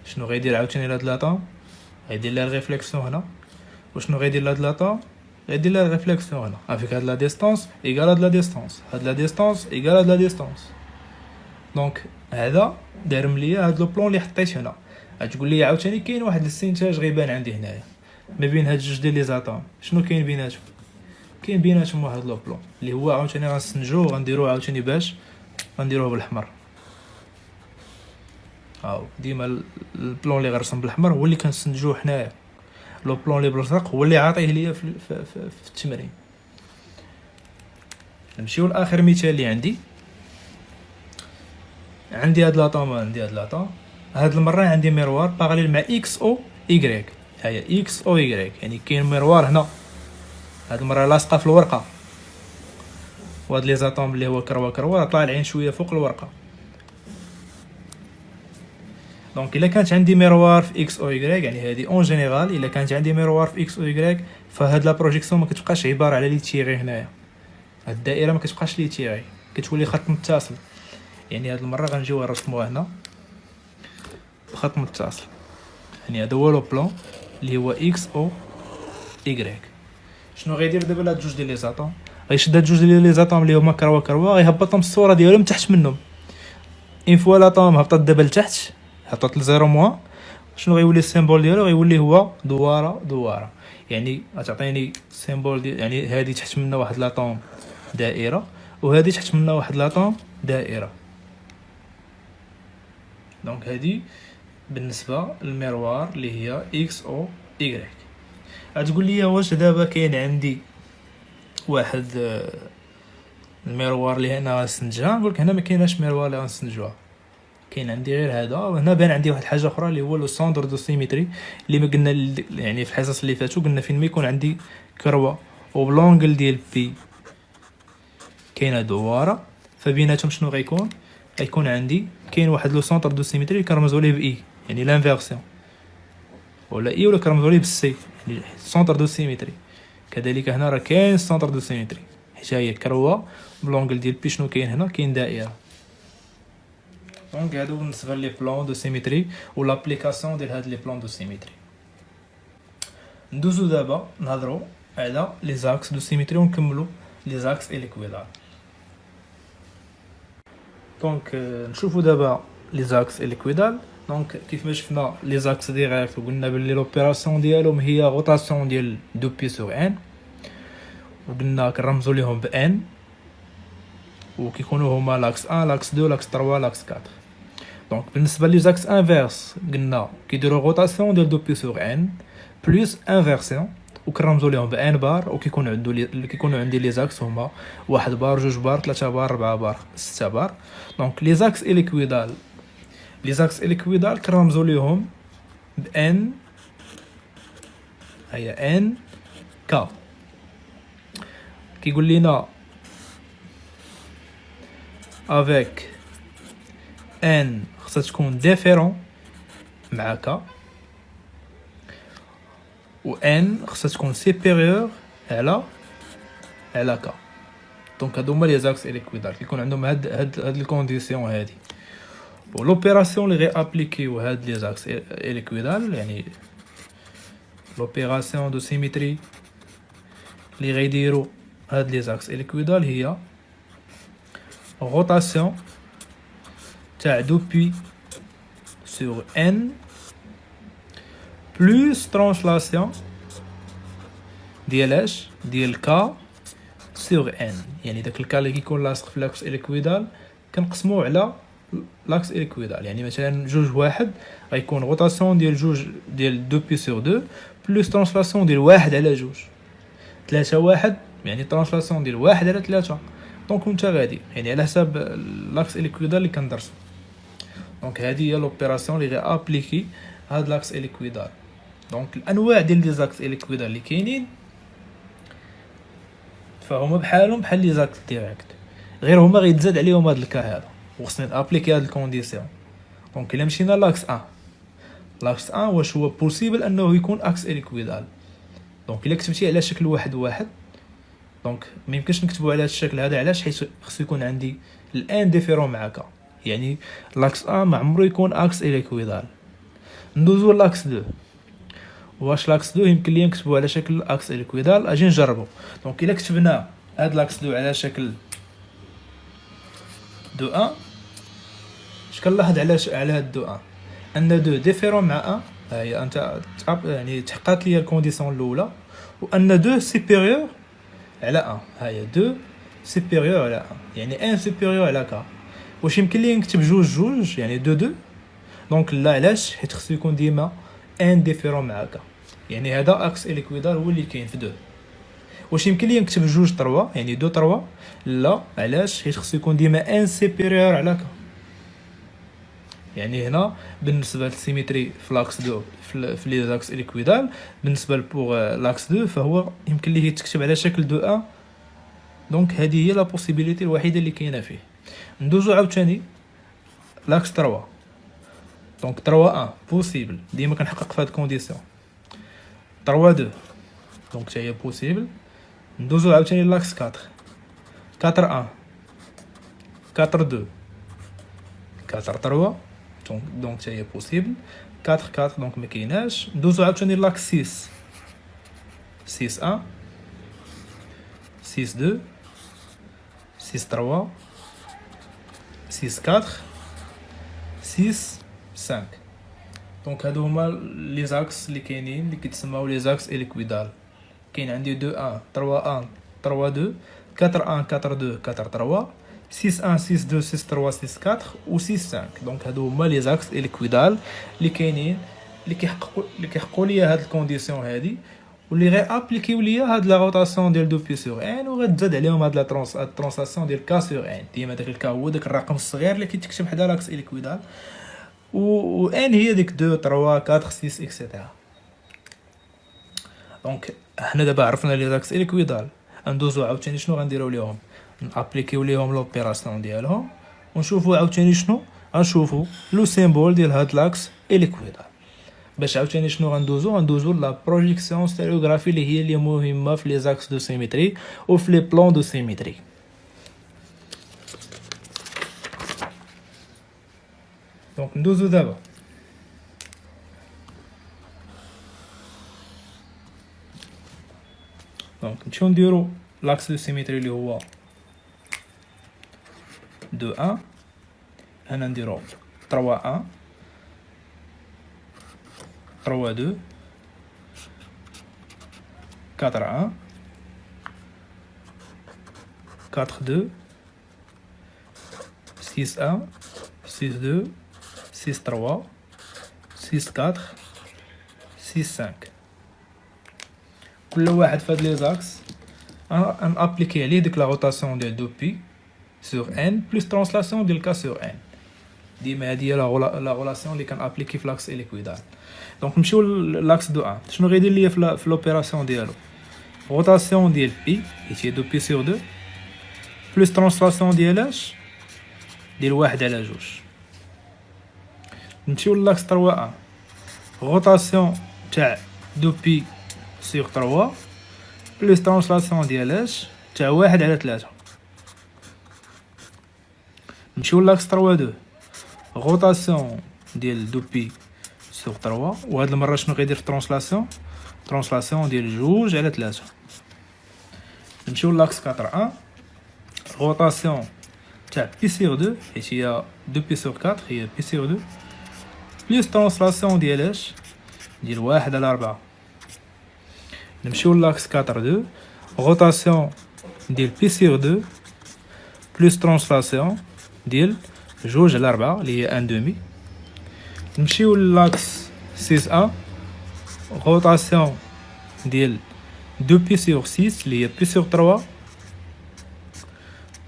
شنو غيدير عاوتاني لهاد لاطوم، غيدير لها ريفليكسيون هنا، وشنو غيدير لهاد لاطوم، غيدير لها ريفليكسيون هنا، افيك هاد لا ديستانس ايغال هاد لا ديستانس، هاد لا ديستانس ايغال هاد لا ديستانس. دونك هذا دارم ليا هاد لو بلون اللي حطيت هنا. غتقول لي عاوتاني كاين واحد الاستنتاج غيبان عندي هنايا ما بين هاد جوج ديال لي زاتوم، شنو كاين بيناتهم، كاين بيناتهم واحد لو بلون اللي هو عاوتاني غنستنتجوه، غنديروه عاوتاني باش غنديروه بالاحمر. هاو ديما البلون اللي غنرسم بالاحمر هو اللي كنستنتجوه حنايا، لو بلون اللي بالازرق هو اللي عاطيه ليا في التمرين. نمشيو لاخر مثال اللي عندي هاد لاطوم، هاد المره عندي ميروار باراليل مع اكس او ايغريك، هي اكس او ايغريك، يعني كاين ميروار هنا هاد المره لاصقه في الورقه، وهاد لي زاتوم اللي هو كروه طالعين شويه فوق الورقه. دونك الا كانت عندي ميروار في اكس او ايغريك، يعني هادي اون جينيرال الا كانت عندي ميروار في اكس او ايغريك، فهاد لا بروجيكسيون ما كتبقاش عباره على لي تيغي هنايا، هاد الدائره ما كتبقاش لي تيغي، كتولي خط متصل. يعني هاد المره غنجيو نرسموها هنا بخط متصل، يعني هذا هو لو بلون اللي هو اكس او ايغريك. شنو غيدير دابا لهاد جوج ديال لي زاتوم، غيشد هاد جوج ديال لي زاتوم اللي هما كروه غيهبطهم الصوره ديالهم تحت منهم. اين فوا لاطوم هبطت دابا لتحت، هبطت لزيرو موان، شنو غيولي السيمبول ديالو، غيولي هو دواره. يعني غتعطيني السيمبول ديال، يعني هادي تحت منها واحد لاطوم دائره، وهادي تحت منها واحد لاطوم دائره. دونك هادي بالنسبه للميروار اللي هي اكس او ايغريك. غتقول لي واش دابا كاين عندي واحد الميروار اللي هنا غنستنتجها، نقول لك هنا ما كايناش ميروار اللي غنستنتجوها، كاين عندي غير هذا. وهنا بان عندي واحد الحاجه اخرى اللي هو لو سونتر دو سيميتري، اللي ما قلنا يعني في الحصص اللي فاتوا قلنا فين ما يكون عندي كروه وبلونغل ديال بي كاينه دواره، فبيناتهم شنو غيكون عندي كاين واحد لو سونتر دو سيميتري اللي كنرمزوا ليه باي، يعني لانفيرسيون، ولا اي ولا كنرمزوا ليه بالسي، يعني سونتر دو سيميتري. كذلك هنا راه كاين سونتر دو سيميتري، حيت هي كروه بلونغل ديال بي شنو كاين هنا، كاين دائره. دونك هادو بالنسبه لي بلون دو سيميتري و لابليكاسيون ديال هاد لي بلون دو سيميتري. ندوزو دابا نهضروا على لي زاكس دو سيميتري ونكملوا لي زاكس اليكويدال. دونك نشوفوا دابا لي زاكس اليكويدال. دونك كيف ما شفنا لي زاكس ديريكت وقلنا بلي لوبيراسيون ديالهم هي روتاسيون ديال دو بي سور ان، وقلنا كنرمزوا ليهم ب ان، وكيكونوا هما لاكس 1 لاكس 2 لاكس 3 لاكس 4. دونك بالنسبه لي زاكس انفيرس قلنا كيديروا روتاسيون ديال دو بي سور ان بلس انفيرسيون، وكنرمزوا ليهم ب ان بار، وكيكونوا عندي لي زاكس هما 1 بار 2 بار 3 بار 4 بار 6 بار. دونك لي زاكس اليكويدال كنرمزوا ليهم ب ان، هي ان كا. كيقول لينا افيك ان خصها تكون ديفيرون مع كا، و ان خصها تكون سيبيريور على كا. دونك هادو هما لي زاكس اليكويدال كيكون عندهم هاد الكونديسيون هادي. لوبيراسيون اللي غي ابليكيو هاد لي زاكس اليكويدال يعني لوبيراسيون دو سيميتري اللي غيديروا هاد لي زاكس اليكويدال هي روتاسيون تاع دو بي sur n plus translation ديال اش ديال k sur n. يعني داك الكا اللي كيكون لاصق في لاكس اليكويدال كنقسموه على لاكس اليكويدال. يعني مثلا جوج واحد غيكون روتاسيون ديال جوج ديال دو بي sur 2 بلس ترانسلاسيون ديال واحد على جوج. 3 واحد يعني ترانسلاسيون ديال واحد على 3. دونك نتا غادي يعني على حساب لاكس اليكويدال اللي كندرسو. دونك هذه هي لوبيراسيون اللي غي ابليكي هاد لاكس اليكويدال. دونك الانواع ديال لي زاكس اليكويدال اللي كاينين فهما بحالهم بحال لي زاكس ديريكت، غير هما غيتزاد عليهم هاد الكا هذا وخصني ابليكي هاد الكونديسيون. دونك الا مشينا لاكس 1 لاكس 1 واش هو بوسيبل انه يكون اكس اليكويدال. دونك الا كتبتي على شكل واحد واحد دونك ما يمكنش نكتبو على هاد الشكل هذا. علاش؟ حيت خصو يكون عندي الان ديفيرون مع كا، يعني لاكس 1 ما عمرو يكون اكس اليكويدال. ندوزو لاكس 2. واش لاكس 2 يمكن لي نكتبو على شكل اكس اليكويدال؟ اجي نجربو. دونك الا كتبنا هاد لاكس 2 على شكل 2 1 اش كنلاحظ على هاد 2 1 ان 2 ديفيرون مع 1. هي انت يعني تحققت لي الكونديسيون الاولى، وان 2 سوبيريور على 1. هي 2 سوبيريور على 1 يعني 1 سوبيريور على ك. واش يمكن لي نكتب جوج يعني 2 2؟ دونك لا. علاش؟ حيت خصو يكون ديما ان ديفيرون مع ك، يعني هذا اكس اليكويدال هو اللي كاين في 2. واش يمكن لي نكتب جوج 3 يعني 2 3؟ لا. علاش؟ حيت خصو يكون ديما ان سوبيريور على ك. يعني هنا بالنسبه للسيميتري في لاكس 2 في لي زاكس اليكويدال، بالنسبه لبوغ لاكس 2 فهو يمكن ليه يتكتب على شكل 2 1. دونك هذه هي لا بوسيبيليتي الوحيده اللي كاينه فيه. ندوزو عاوتاني لاكس 3. دونك 3 1 بوسيبل، ديما كنحقق في هاد الكونديسيون. 3 2 دونك حتى هي بوسيبل. ندوزو عاوتاني لاكس 4. 4 1 4 2 4 3 دونك حتى هي بوسيبل. 4 4 دونك ما كايناش. ندوزو عاوتاني لاكس 6. 6 1 6 2 6 3 6 4 6 5. دونك هادو هما لي زاكس اللي كاينين اللي كيتسماو لي زاكس اليكويدال. كاين عندي 2 1 3 1 3 2 4 1 4 2 4 3 6 1 6 2 6 3 6 4 و 6 5. دونك هادو هما لي زاكس اليكويدال اللي كاينين اللي كيحققوا لي هاد الكونديسيون هادي، واللي غي ابليكيو ليا هاد لا روتاسيون ديال دو بي سور ان، وغتزاد عليهم هاد لا ترانسلاسيون ديال كا سور ان. ديما داك الكا هو داك الرقم الصغير اللي كيتكتب حدا لاكس اليكويدال، و ان هي ديك 2 3 4 6 اكسيتيرا. دونك حنا دابا عرفنا لي زاكس اليكويدال. ندوزو عاوتاني شنو غنديرو ليهم؟ نابليكيو ليهم لوبيراسيون ديالهم ونشوفوا عاوتاني شنو غنشوفوا لو سيمبول ديال هاد لاكس اليكويدال. باش عاوتاني شنو غندوزو لا بروجيكسيون ستيريوغرافي اللي هي مهمه في لي زاكس دو سيميتري وفي لي بلان دو سيميتري. دونك ندوزو دابا دونك نمشيو نديرو لاكس دو سيميتري اللي هو 2 1. هنا نديرو 3 1 3 2 4 1 4 2 6 1 6 2 6 3 6 4 6 5. كل واحد في هاد لي زاكس ابليكي عليه ديك لا روتاسيون ديال دو بي سور ان بلس ترانسلاسيون ديال كا سور ان. ديما هادي هي لا غولاسيون اللي كان ابليكي في لاكس اليكويدال. دونك نمشيو لاكس دو 1. شنو غيدير ليا في لوبيراسيون ديالو؟ روتاسيون ديال بي هي دو بي سور 2 بلس ترانسلاسيون ديال اش ديال واحد على جوج. نمشيو لاكس 3 1. روتاسيون تاع دو بي سور 3 بلس ترانسلاسيون ديال اش تاع واحد على 3. نمشيو لاكس 3 2 روتاسيون ديال 2 بي سور 3. وهاد المره شنو غيدير في ترونسلاسيون ديال 2 على 3. نمشيو لاكس 4 1 روتاسيون تاع بي سور 2 حيت هي 2 بي سور 4 هي بي سور 2 بليس ترونسلاسيون ديال ديال 1 على 4. نمشيو لاكس 4 2 روتاسيون ديال بي سور 2 بليس ترونسلاسيون ديال 2 على 4 اللي هي 1 دومي. نمشيو لاكس 6 1 روتاسيون ديال 2 بي سور 6 اللي هي بي سور 3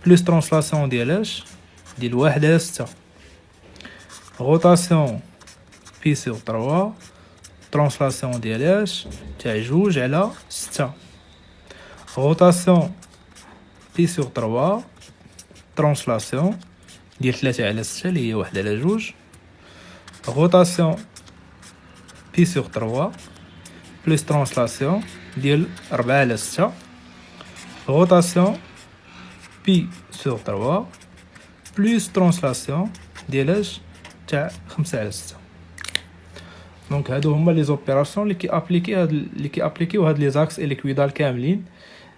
بليس ترونسلاسيون ديال ديال 1 على 6. روتاسيون بي سور 3 ترونسلاسيون ديال تاع 2 على 6. روتاسيون بي سور 3 ترونسلاسيون ديال 3 على 6 اللي هي 1 على 2. روتاسيون بي سور 3 بلس ترونسلاسيون ديال 4 على 6. روتاسيون بي سور 3 بلس ترونسلاسيون ديال تاع 5 على 6. دونك هادو هما لي زوبيراسيون اللي كيابليكيو هاد لي زاكس اليكويدال كاملين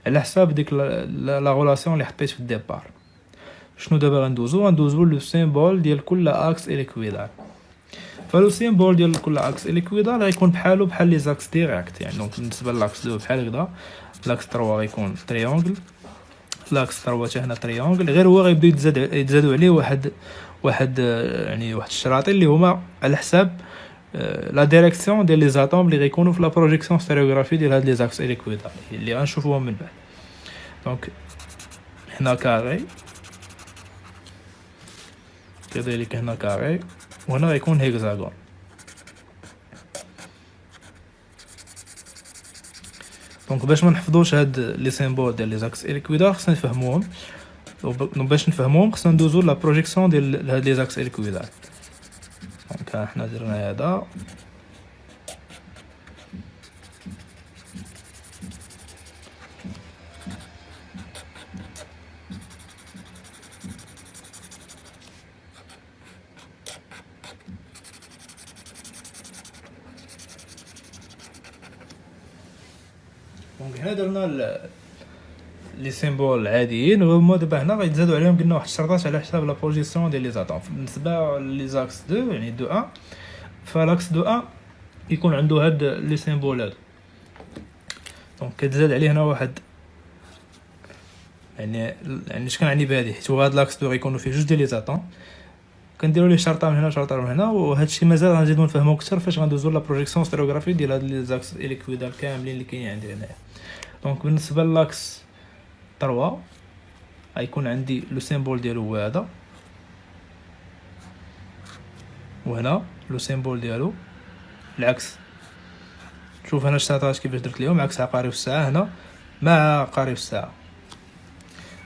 على حساب ديك لا غولاسيون اللي حطيت في الديبار. شنو دابا غندوزو لو سيمبول ديال كل اكس اليكويدال. فلو سيمبول ديال كل اكس اليكويدال غيكون بحال لي زاكس ديريكت. يعني دونك بالنسبه لاكس 2 بحال هكذا، لاكس 3 غيكون تريونغل، لاكس 3 حتى هنا تريونغل، غير هو غيبدا يتزادوا عليه واحد يعني واحد الشراطين اللي هما على حساب لا ديريكسيون ديال لي زاتوم اللي غيكونوا في لا بروجيكسيون ستيريوغرافي ديال هاد لي زاكس اليكويدال اللي غنشوفوهم من بعد. دونك هنا كاري، كذلك هنا كاري، وهنا غيكون هيكزاغون. دونك باش ما نحفظوش هاد لي سيمبول ديال لي زاكس اليكويدال خصنا نفهموهم، باش نفهموهم خصنا ندوزو لا بروجيكسيون ديال هاد لي زاكس اليكويدال. دونك حنا درنا هذا، دونك هنا درنا لي سيمبول العاديين، وهما دابا هنا غيتزادوا عليهم قلنا واحد الشرطات على حساب لا بوزيسيون ديال لي زاتوم. بالنسبه لي زاكس 2 يعني 2 1، فلاكس 2 1 يكون عنده هاد لي سيمبول هادو. دونك كتزاد عليه هنا واحد يعني اش كنعني بهادي، حيت هاد لاكس 2 غيكونوا فيه جوج ديال لي زاتوم، كنديروا ليه شرطه من هنا وشرطه من هنا. وهذا الشيء مازال غنزيدو نفهمو اكثر فاش غندوزو لا بروجيكسيون ستيريوغرافي ديال هاد لي زاكس اليكويدال كاملين اللي كاينين عندي هنايا. دونك بالنسبه لاكس 3 غيكون عندي لو سيمبول ديالو هو هذا، وهنا لو سيمبول ديالو العكس. شوف هنا الشرطات كيفاش درت ليهم عكس عقارب الساعه، هنا مع عقارب الساعه.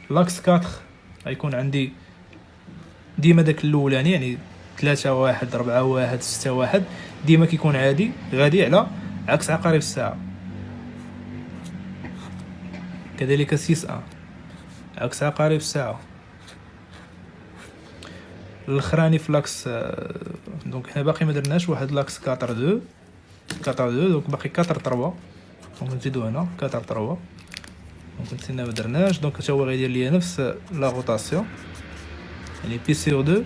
لاكس 4 غيكون عندي ديما داك الاولاني يعني 3 1 4 1 6 1 ديما كيكون عادي غادي على عكس عقارب الساعه. كذلك 6 عكس عقارب الساعه. الاخراني في لاكس دونك حنا باقي ما درناش واحد لاكس 4 2 دونك باقي 4 3. دونك نزيدو هنا 4 3 دونك نتسنى ما درناش. دونك حتى هو غيدير ليا نفس لا روتاسيون يعني بي سور 2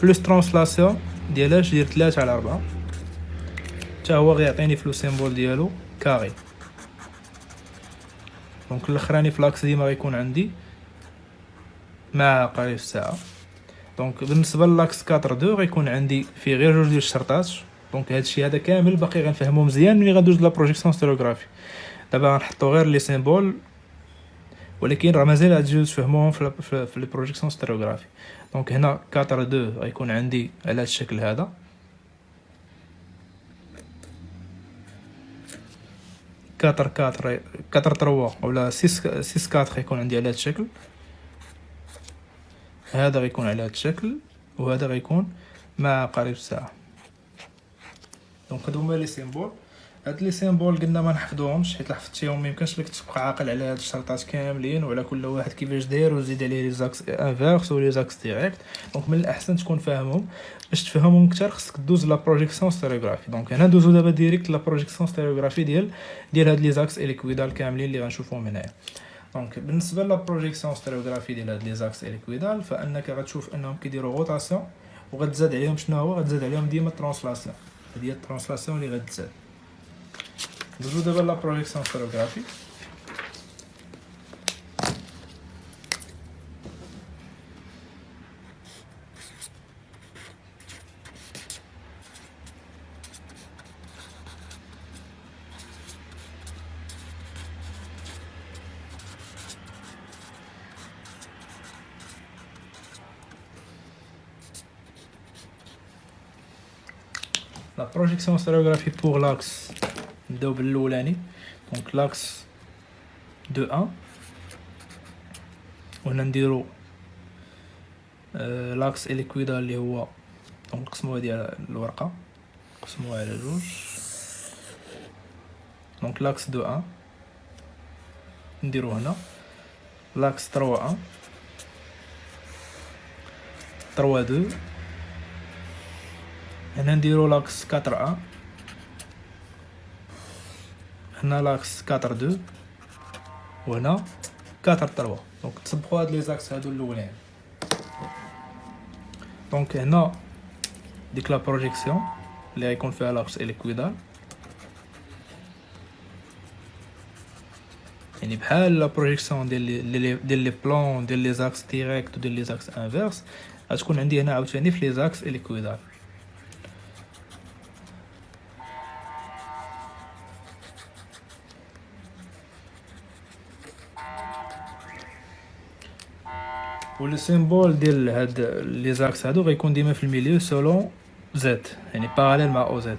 بلس ترانسلاسيون ديال ديال 3 على 4، حتى هو غيعطيني في لو سيمبول ديالو كاري. دونك الاخراني في لاكس ديما غيكون عندي مع عقارب الساعه. دونك بالنسبه للاكس 4 2 غيكون عندي فيه غير جوج ديال الشرطات. دونك هادشي هذا كامل باقي غنفهمو مزيان ملي غندوز لا بروجيكسيون ستيريوغرافي. دابا غنحطو غير لي سيمبول، ولكن راه مازال غتجيو تفهموهم في لي بروجيكسيون ستيريوغرافي. دونك هنا 4 2 غيكون عندي على هذا الشكل هذا، 4 3 ولا 6 4 غيكون عندي على هذا الشكل، هذا غيكون على هذا الشكل، وهذا غيكون مع عقارب الساعه. دونك هادو هما لي سيمبول. هاد لي سيمبول قلنا ما نحفظوهمش، حيت حفظتيهم ما يمكنش لك تبقى عاقل على هاد الشرطات كاملين وعلى كل واحد كيفاش داير وزيد عليه لي زاكس انفيرس و لي زاكس ديريكت. دونك من الاحسن تكون فاهمهم. باش تفهمهم اكثر خصك دوز لا بروجيكسيون ستيريوغرافي. دونك هنا ندوزو دابا ديريكت لا بروجيكسيون ستيريوغرافي ديال هاد لي زاكس اليكويدال كاملين اللي غنشوفوهم هنايا. دونك بالنسبه لا بروجيكسيون ستيريوغرافي ديال هاد لي زاكس اليكويدال، فانك غتشوف انهم كيديروا روتاسيون، وغتزاد عليهم شنو هو؟ غتزاد عليهم ديما ترانسلاسيون. هادي هي الترانسلاسيون اللي غتزاد. ندوزو دابا لا بروجيكسيون ستيريوغرافي. La projection stéréographique pour l'axe نبداو بالاولاني. دونك لاكس دو 1 وهنا نديرو لاكس اليكويدا اللي هو دونك نقسموها ديال الورقه، نقسموها على جوج. دونك لاكس دو 1 نديرو هنا لاكس 3 1 3 2. هنا نديرو لاكس 4 1 هنا لاكس 4 2 وهنا 4 3. دونك تصبحوا هاد لي زاكس هادو الاولين. دونك هنا ديك لا بروجيكسيون اللي غيكون فيها لاكس اليكويدال، يعني بحال لا بروجيكسيون ديال لي بلون ديال لي زاكس ديريكت وديال لي زاكس انفيرس، غتكون عندي هنا عاوتاني في لي زاكس اليكويدال. ولو سيمبول ديال هاد لي زاكس هادو غيكون ديما في الميليو سولون زد، يعني باراليل مع او زد.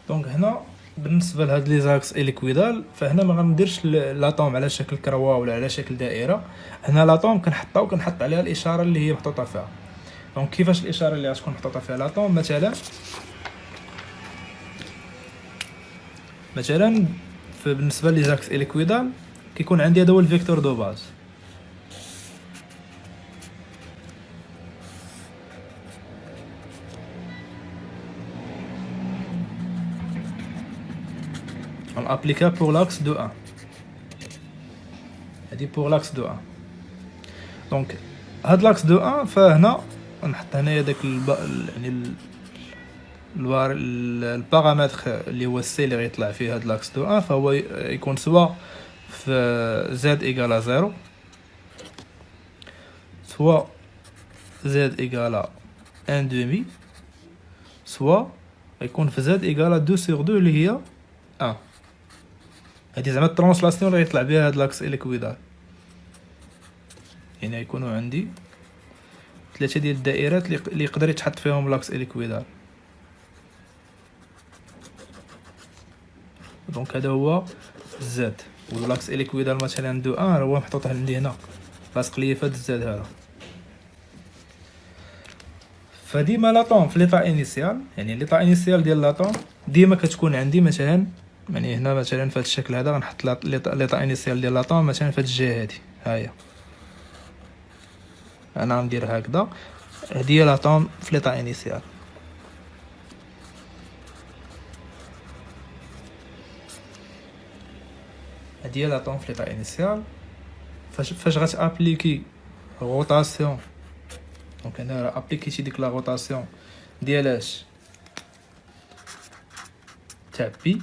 دونك هنا بالنسبه لهاد لي زاكس اليكويدال، فهنا ما غنديرش لاطوم على شكل كروه ولا على شكل دائره. هنا لاطوم كنحط عليها الاشاره اللي هي محطوطه فيها. دونك كيفاش الاشاره اللي غتكون محطوطه فيها لاطوم؟ مثلا بالنسبه لي زاكس اليكويدال كيكون عندي هذا هو الفيكتور دو باز. on applique pour l'axe de 1. هادي pour l'axe de 1. دونك هاد l'axe de 1 فهنا نحط هنايا داك يعني البارامتر اللي هو السي اللي غيطلع فيه هاد l'axe de 1، فهو يكون سوا في z égale 0 سوا z égale 1 demi سوا يكون في z égale 2 sur 2 اللي هي 1. هادي زعما الترانسلاسيون اللي غيطلع بها هاد لاكس اليكويدال. يعني يكونوا عندي 3 ديال الدائرات اللي يقدر يتحط فيهم لاكس اليكويدال. دونك هذا هو زد، واللاكس اليكويدال مثلا دو 1 هو محطوط عندي هنا لاصق ليا فهاد الزاد هذا. فديما لاطوم في ليطا انيسيال، يعني ليطا انيسيال ديال لاطوم ديما كتكون عندي مثلا، يعني هنا مثلا في هذا الشكل هذا غنحط ليطا انيسيال ديال لاطوم مثلا في هذه الجهه هذه. ها هي انا غندير هكذا، هذه هي لاطوم في ليطا انيسيال. هذه هي لاطوم في ليطا انيسيال. فاش غتابليكي روتاسيون، دونك هنا ابليكيتي ديك لا روتاسيون ديالاش تاع بي،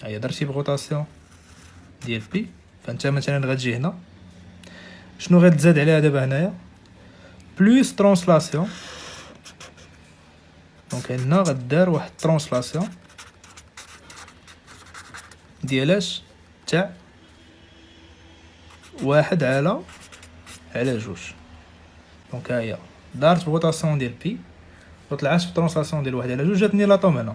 هيا درتي بروتاسيون ديال بي، فانت مثلا غتجي هنا شنو غتزاد عليها دابا هنايا بلوس ترانسلاسيون. دونك هنا غدار واحد ترانسلاسيون ديالاش تاع واحد على جوج. دونك ها هي دارت روتاسيون ديال بي وطلعت بترونسلاسيون ديال واحد على جوج، جاتني لاطوم هنا.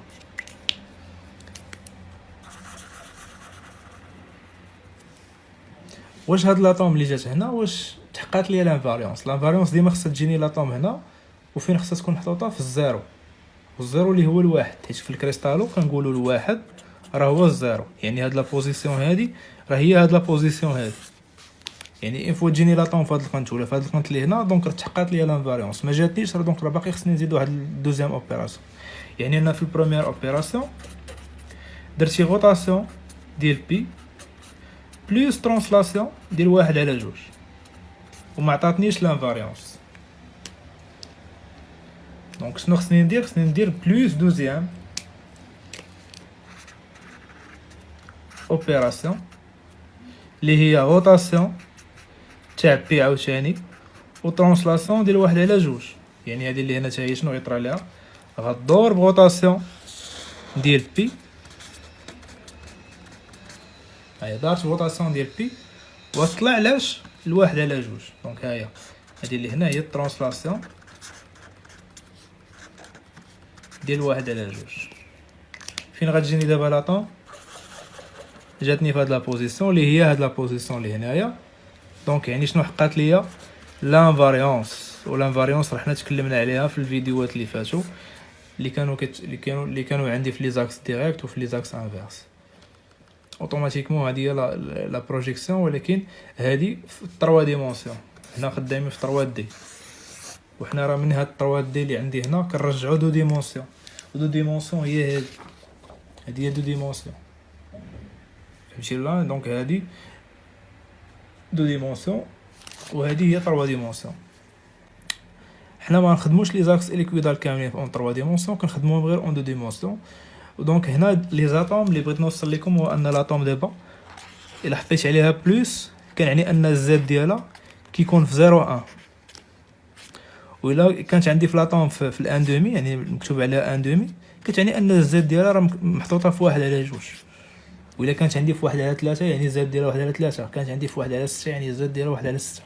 واش هاد لاطوم اللي جات هنا واش تحققت ليا لانفاريونس ديما خصها تجيني لاطوم هنا وفين خصها تكون محطوطه في الزيرو، والزيرو اللي هو الواحد، حيت في الكريستالو كنقولوا الواحد راه هو الزيرو، يعني هاد لا بوزيسيون هادي راه هي هاد لا بوزيسيون هادي. يعني ان فوا تجيني لاطوم في هاد القنت ولا في هاد القنت اللي هنا، دونك راه تحققت ليا لانفاريونس. ما جاتنيش راه دونك راه باقي خصني نزيد واحد الدوزيام اوبيراسيون. يعني انا في البروميير اوبيراسيون درت شي روتاسيون ديال بي بلس ترانسلاسيون ديال واحد على جوج وما عطاتنيش لانفاريونس. دونك شنو خصني ندير بلس دوزيام اوبيراسيون اللي هي روتاسيون تاع بي عاوتاني و ترانسلاسيون ديال واحد على جوج. يعني هذه اللي هنا حتى هي شنو يطرى ليها، غدور بروتاسيون ديال بي، هاي دارت روتاسيون ديال بي وطلع لاش الواحد على جوج. دونك هاهي هذه اللي هنا هي الترانسلاسيون ديال واحد على جوج. فين غتجيني دابا لاطون؟ جاتني في هاد لا بوزيسيون اللي هي هاد لا بوزيسيون اللي هنايا. دونك يعني شنو حققت ليا لانفاريونس، والانفاريونس راه حنا تكلمنا عليها في الفيديوهات اللي فاتوا اللي كانوا عندي في لي زاكس ديريكت وفي لي زاكس انفيرس. اوتوماتيكمون هذه هي لا بروجيكسيون، ولكن هذه في 3 ديمونسيون. هنا خدامين في 3 دي، وحنا راه من هاد 3 دي اللي عندي هنا كنرجعوا 2 ديمونسيون. 2 ديمونسيون هي هذه هي 2 ديمونسيون، فهمتي لا؟ دونك هذه 2 ديمونسيون وهذه هي 3 ديمونسيون. حنا ما نخدموش لي زاكس اليكويدال كاملين في 3 ديمونسيون، كنخدموهم غير 2 ديمونسيون. ودونك هنا لي زاتوم اللي بغيت نوصل لكم هو ان لاطوم دابا الا حطيت عليها بلس كنعني ان الزد ديالها كيكون في 0 1، وإلا كانت عندي في لاطوم في الان دومي يعني مكتوب عليها ان دومي كتعني ان الزد ديالها راه محطوطه في 1 على جوج. وإلا كانت عندي في 1 على 3 يعني الزد ديالها 1 على 3، كانت عندي في 1 على 6 يعني الزد ديالها 1 على 6.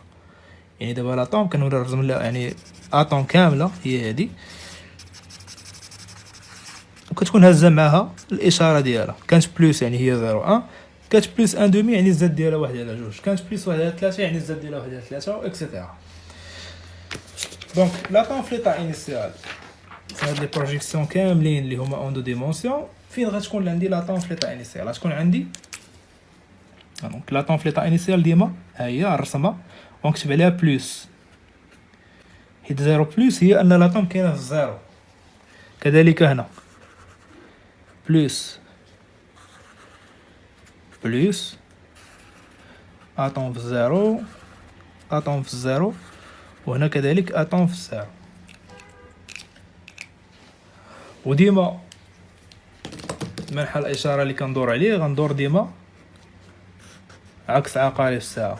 يعني دابا لاطوم كنرسم لها يعني اطوم كامله هي هذه، وكتكون هازه معها الاشاره ديالها. كانت بلس يعني هي 0 كانت بلس ان دومي يعني الزد ديالها 1 على جوج، كانت بلس 1 على 3 يعني الزد ديالها 1 على 3 اكسيتيرا. دونك لاطوم في ليطا انيسيال في هاد لي بروجيكسيون كاملين اللي هما اون دو ديمونسيون، فين غتكون عندي لاطوم في ليطا انيسيال؟ غتكون عندي دونك لاطوم في ليطا انيسيال ديما ها هي الرسمه ونكتب عليها بلس، حيت 0 بلس هي ان لاطوم كاينه في الزيرو. كذلك هنا بلس بلس اطوم في الزيرو، اطوم في الزيرو، وهنا كذلك اطوم في الزيرو. وديما منحى الاشاره اللي كندور عليه غندور ديما عكس عقارب الساعه.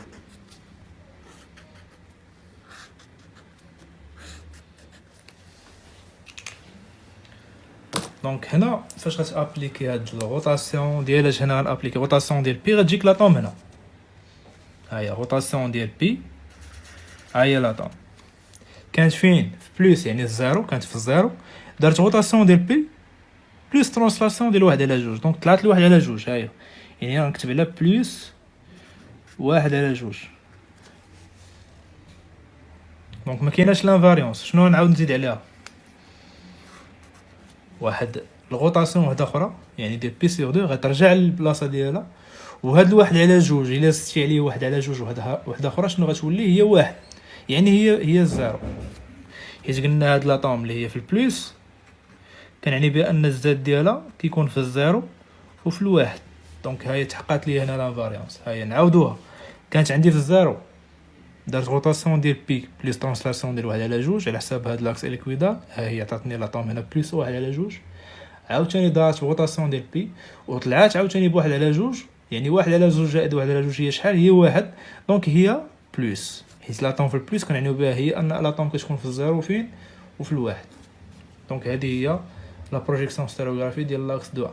دونك هنا فاش غتابليكي هاد الروتاسيون ديال هنا غنابليكي روتاسيون ديال بي غتجيك لاطوم هنا. ها هي روتاسيون ديال بي، ها هي لاطوم كانت فين في بلس يعني الزيرو، كانت في الزيرو، درت روتاسيون ديال بي بلس ترانسلاسيون ديال 1 على جوج. دونك طلعت ل 1 على جوج. ها هي يعني غنكتب عليها بلس 1 على جوج. دونك ما كايناش لانفاريونس. شنو غنعاود نزيد عليها؟ واحد الغوطاسيون وحده اخرى يعني ديال بي سور 2 غترجع للبلاصه ديالها، وهاد الواحد على جوج الا زدتي عليه واحد على جوج وحده اخرى شنو غتولي؟ هي واحد، يعني هي الزيرو. حيت قلنا هاد لاطوم اللي هي في البلس كنعني بها ان الزاد ديالها كيكون في الزيرو وفي الواحد. دونك هاهي تحققت لي هنا لانفاريونس. هاهي نعاودوها، كانت عندي في الزيرو درت روتاسيون ديال بي بلس ترانسلاسيون ديال 1 على جوج على حساب هاد لاكس اليكويدا. ها هي عطاتني لاطوم هنا بلس 1 على جوج. عاوتاني دارت روتاسيون ديال بي وطلعات عاوتاني بواحد على جوج، يعني 1 على جوج زائد 1 على جوج هي شحال؟ هي واحد. دونك هي بلس، حيت لاطوم في البلس كنعنيو بها هي ان لاطوم كتكون في الزيرو فين وفي الواحد. دونك هذه هي لا بروجيكسيون ستيروغرافي ديال لاكس 2.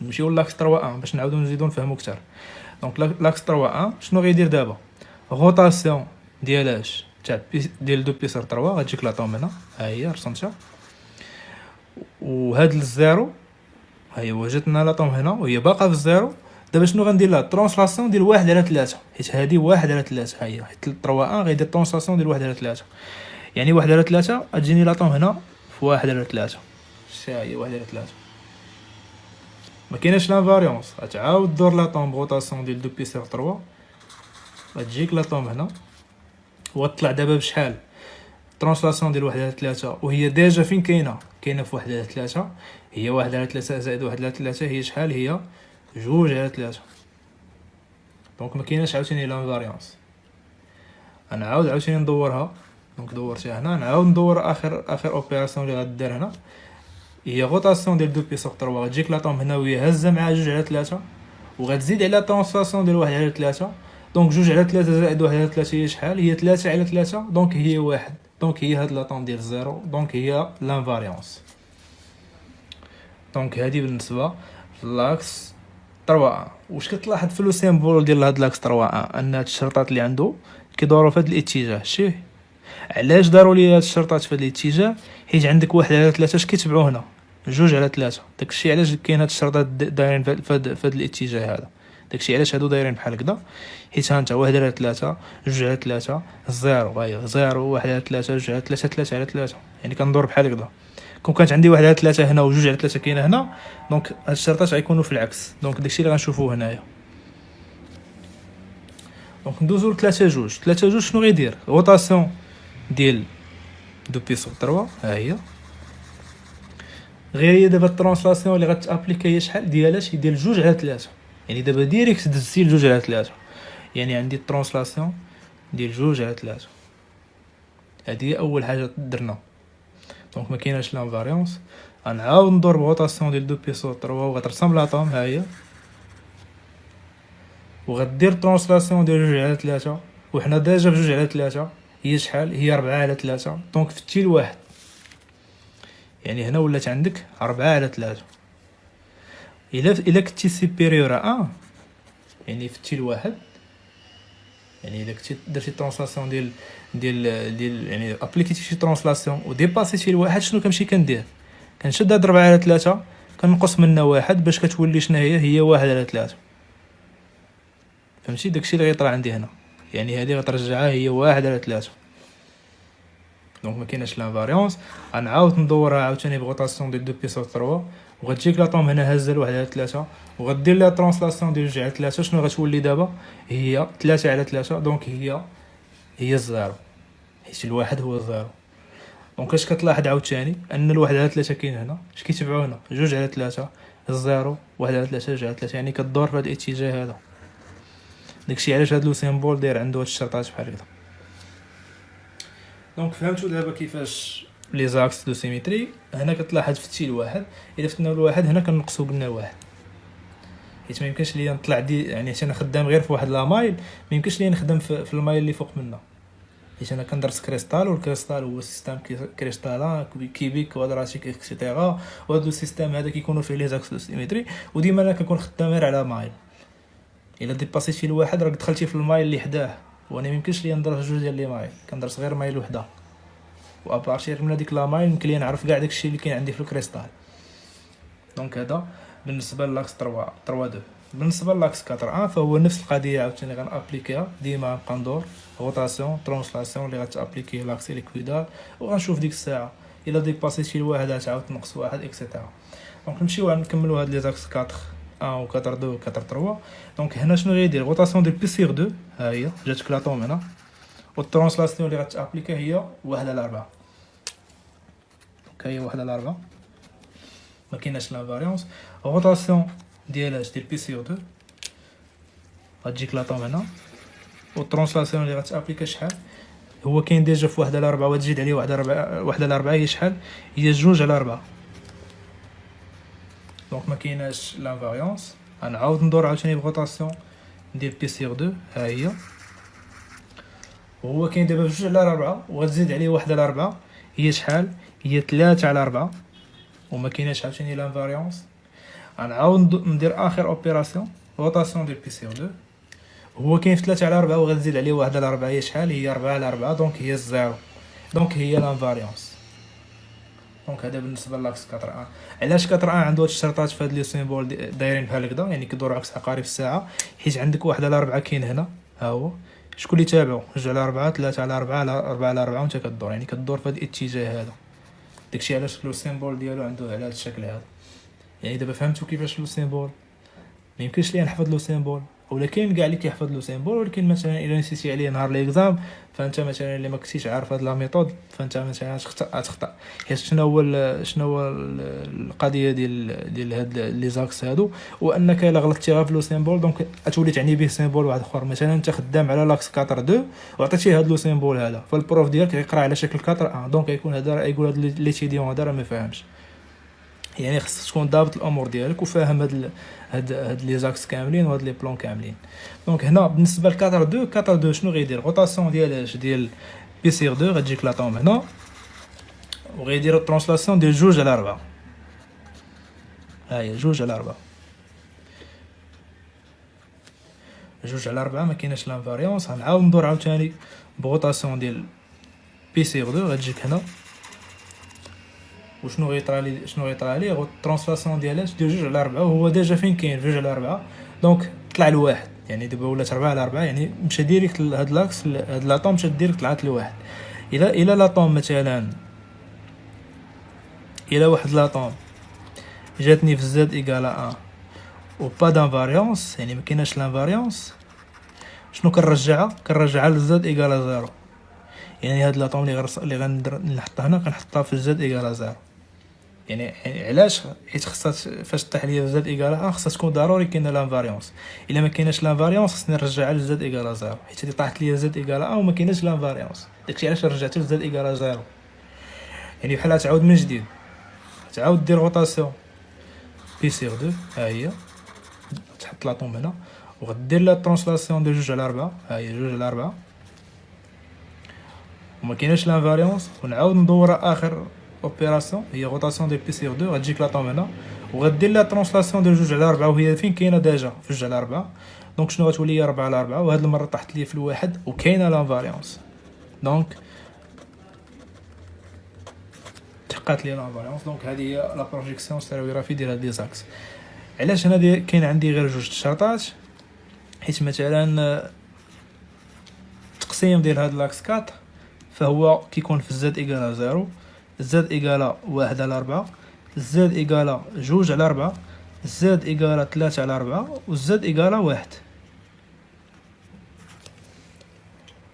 نمشيو لاكس 3 باش نعاودو نزيدو نفهمو كتر. دونك لاكس 3 شنو غيدير دابا؟ روتاسيون ديالاش تاع ديال 2 بيسر 3 غتجيك لاطوم هنا، ها هي رسمتها، وهاد الزيرو ها هي وجدنا لاطوم هنا وهي باقا في الزيرو. دابا شنو غندير لها؟ ترانسلاسيون ديال 1 على 3، حيت هادي 1 على 3 ها هي، حيت 3 غيدير ترانسلاسيون ديال 1 على 3، يعني 1 على 3 غتجيني لاطوم هنا في 1 على 3، ها هي 1 على 3. ما كايناش لانفاريونس، غتعاود دور لاطوم بروتاسيون ديال 2 بيسر 3، غتجيك لاطوم هنا وغتطلع دابا بشحال؟ ترانسلاسيون ديال 1 على 3، وهي ديجا فين كاينه في 1 على 3، هي 1 على 3 زائد 1 على 3 هي شحال؟ هي 2 على 3. دونك ما كايناش عاوتاني لانفاريونس. غنعاود عاوتاني ندورها، دونك دورتها هنا، نعاود ندور اخر اوبيراسيون اللي غدير هنا، هي روتاسيون ديال 2 بيسور 3، غتجيك لاطوم هنا وهي هازه مع 2 على 3، وغتزيد على ترانسلاسيون ديال 1 على 3. دونك 2 على 3 زائد 1 على 3 هي شحال؟ هي 3 على 3، دونك هي 1. دونك هي هاد لاطوم ديال زيرو، دونك هي لانفاريونس. دونك هادي بالنسبه لاكس 3. واش كتلاحظ في لو سيمبول ديال هاد لاكس 3 ان هاد الشرطات اللي عنده كيدوروا في هاد الاتجاه؟ شتيه علاش داروا لي هاد الشرطات في هاد الاتجاه؟ حيت عندك 1 على 3 اش كيتبعوا هنا؟ 2 على 3. داكشي علاش كاين هاد الشرطات دايرين في هاد الاتجاه هذا، داكشي علاش هادو دايرين بحال هكذا. حيت ها انت 1 على 3 2 على 3 0 هاهي 0 1 على 3 2 على 3 3 على 3، يعني كندور بحال هكذا. كون كانت عندي 1 على 3 هنا و2 على 3 كاينه هنا، دونك هاد الشرطات غيكونوا في العكس. دونك داكشي اللي غنشوفوه هنايا. دونك ندوزو ل 3 2. 3 2 شنو غيدير؟ روتاسيون ديال 2 بيسور 3 ها هي، غير هي دابا الترانسلاسيون اللي غتابليكا هي شحال ديالاش؟ ديال 2 على 3، يعني دابا ديريكت دزتي ل 2 على 3، يعني عندي الترانسلاسيون ديال 2 على 3. هذه هي اول حاجه درنا. دونك ما كايناش لانفاريونس. غنعاود ندور بروتاسيون ديال 2 بيسور 3 وغترسم لاطوم ها هي، وغدير ترانسلاسيون ديال 2 على 3، وحنا ديجا ب 2 على 3 هي شحال؟ هي 4 على 3. دونك فتي لواحد، يعني هنا ولات عندك 4 على 3. الا كنتي سيبيريور ا يعني فتي لواحد، يعني الا كنتي درتي ترانسلاسيون ديال يعني ابليكيتي شي ترانسلاسيون وديباسيتي لواحد، شنو كنمشي كندير؟ كنشد هاد 4 على 3 كنقص منها واحد باش كتولي شنو هي 1 على 3. فهمتي؟ داكشي اللي غيطرا عندي هنا، يعني هذه غترجعها هي 1 على 3. دونك ما كايناش لانفاريونس. غنعاود ندورها عاوتاني بغوطاسيون ديال 2 بيسور 3، وغتجيك لاطوم هنا هازه ل 1 على 3، وغدير لها ترانسلاسيون ديال 2 على 3. شنو غتولي دابا؟ هي 3 على 3. دونك هي الزيرو، حيت الواحد هو الزيرو. دونك اش كتلاحظ عاوتاني؟ ان الواحد على 3 كاين هنا، اش كيتبعوا هنا؟ 2 على 3 الزيرو 1 على 3 2 على 3، يعني كدور في هذا الاتجاه هذا. داكشي علاش هاد لو سيمبول داير عنده هاد الشرطات بحال هكذا. دونك فهمتوا دابا كيفاش لي زاكس دو سيميتري. هنا كتلاحظ فتي الواحد، الا فتنا الواحد هنا كنقصو قلنا واحد، حيت ما يمكنش ليا نطلع يعني انا خدام غير في واحد لا مايل، ما يمكنش ليا نخدم في المايل اللي فوق منا، حيت انا كندرس كريستال، والكريستال هو سيستم كريستالان كيبيك كوادراتيك اكسيتيرا، وهاد لو سيستم هذا كيكونوا فيه لي زاكس دو سيميتري، وديما انا كنكون خدام غير على مايل. الا ديباسيتي الواحد راك دخلتي في المايل اللي حداه، وانا ما يمكنش ليا ندرس جوج ديال لي مايل، كندرس غير مايل وحده، وابارتير من هذيك لا مايل يمكن لي نعرف كاع داكشي اللي كاين عندي في الكريستال. دونك هذا بالنسبه لاكس 3 2. بالنسبه لاكس 4 فهو نفس القضيه عاوتاني غنابليكيها، ديما نبقى ندور روتاسيون ترانسلاسيون اللي غتابليكي لاكس ليكويدال، وغنشوف ديك الساعه الا ديباسيتي الواحد غتعاود تنقص واحد اكسيتيرا. دونك نمشيو نكملوا هاد لي زاكس 4 1 و 4 2 و 4 3. دونك هنا شنو غيدير؟ روتاسيون ديال بي سيغ 2 ها هي جاتك لاطوم هنا، والترانسلاسيون اللي غتابليكي هي 1 على 4. دونك هي 1 على 4، ما كايناش لافاريونس. روتاسيون ديال بي سيغ 2 غتجيك لاطوم هنا، والترانسلاسيون اللي غتابليكي شحال؟ هو كاين ديجا في 1 على 4 وتزيد عليه 1 على 4 هي شحال؟ هي 2 على 4. دونك ما كايناش لانفاريونس. غنعاود ندور عاوتاني بغوطاسيون ديال بي سيغ 2 ها هي، وهو كاين دابا 2 على 4 وغتزيد عليه 1 على 4 هي شحال؟ هي 3 على 4، وما كايناش عاوتاني لانفاريونس. غنعاود ندير اخر اوبيراسيون روتاسيون ديال بي سي 2. هو كاين في 3 على 4 وغنزيد عليه 1 على 4 هي شحال؟ هي 4 على 4 دونك هي الزيرو، دونك هي لانفاريونس. دونك هذا بالنسبه لاكس 4 علاش 4 عنده هاد الشرطات في هاد لي سيمبول دايرين بحال هكذا، يعني كيدوروا عكس عقارب الساعه، حيت عندك 1 على 4 كاين هنا ها هو، شكون اللي تابعو 2 على 4 3 على 4 على 4 على 4 وانت كدور، يعني كدور في هاد الاتجاه هذا. داكشي علاش لو سيمبول ديالو عنده على هاد الشكل هذا. يعني دابا فهمتوا كيفاش لو سيمبول ما يمكنش لي نحفظ لو سيمبول، ولا كاين كاع اللي كيحفظ لو سيمبول، ولكن مثلا الا نسيتي عليه نهار ليكزام فانت مثلا اللي ما كنتيش عارف هاد لا ميثود فانت مثلا غتخطا. حيت شنو هو القضيه ديال هاد لي زاكس هادو، وانك الا غلطتي غير في لو سيمبول دونك غتولي تعني به سيمبول واحد اخر. مثلا انت خدام على لاكس 4 2 وعطيتيه هاد لو سيمبول هذا، فالبروف ديالك غيقرا على شكل 4 1 دونك يكون هذا يقول هاد ليتيديون هذا راه ما فاهمش. يعني خصك تكون ضابط الامور ديالك وفاهم هاد لي زاكس كاملين وهاد لي بلون كاملين. دونك هنا بالنسبه ل 4 2 شنو غيدير؟ روتاسيون ديال بي سي 2 غتجيك لاطوم هنا وغيدير الترانسلاسيون ديال 2 على 4. ها هي 2 على 4 2 على 4 ما كايناش لانفاريونس. غنعاود ندور عاوتاني بروتاسيون ديال بي سي 2 غتجيك هنا، وشنو غيطرى لي الترانسلاسيون ديال 2 على 4 وهو ديجا فين كاين 2 على 4 دونك طلع لواحد، يعني دابا ولات 4 على 4 يعني مشى ديريكت لهاد لاكس هاد لاطوم مشى ديريكت طلعت لواحد. الى لاطوم مثلا الى واحد لاطوم جاتني في زد ايكال 1 و با دانفاريونس يعني ما كايناش لانفاريونس، شنو كنرجعها لزد ايكال 0. يعني هاد لاطوم اللي غندير نحطها هنا كنحطها في زد ايكال 0. يعني علاش؟ حيت خاصها فاش طيح ليا زد ايكال خاصها تكون ضروري كاينه لانفاريونس. الا ما كايناش لانفاريونس خصني نرجعها لزد ايكال 0 حيت اللي طاحت ليا زد ايكال وما كايناش لانفاريونس. داكشي علاش رجعت لزد ايكال 0. يعني بحال تعاود من جديد تعاود دير روتاسيون بي سي 2 ها هي تحط لاطوم هنا وغدير لا ترانسلاسيون دو 2 على 4 ها هي 2 على 4 وما كايناش لانفاريونس. ونعاود ندور اخر اوبيراسيون هي روتاسيون ديال بي سي 2 غتجيك لاطوم هنا وغدير لا ترانسلاسيون ديال 2 على 4 وهي فين كاينه ديجا في 2 على 4 دونك شنو غتولي هي 4 على 4 وهاد المره طاحت لي في الواحد وكاينه لانفاريونس دونك تحققت لي لانفاريونس. دونك هذه هي لا بروجيكسيون ستيريوغرافي ديال هاد لي زاكس. علاش هنا كاين عندي غير جوج شرطات؟ حيت مثلا التقسيم ديال هاد لاكس 4 فهو كيكون في زد ايكال 0 زد ايكال 1 على 4 زد ايكال 2 على 4 زد ايكال 3 على 4 وزد ايكال 1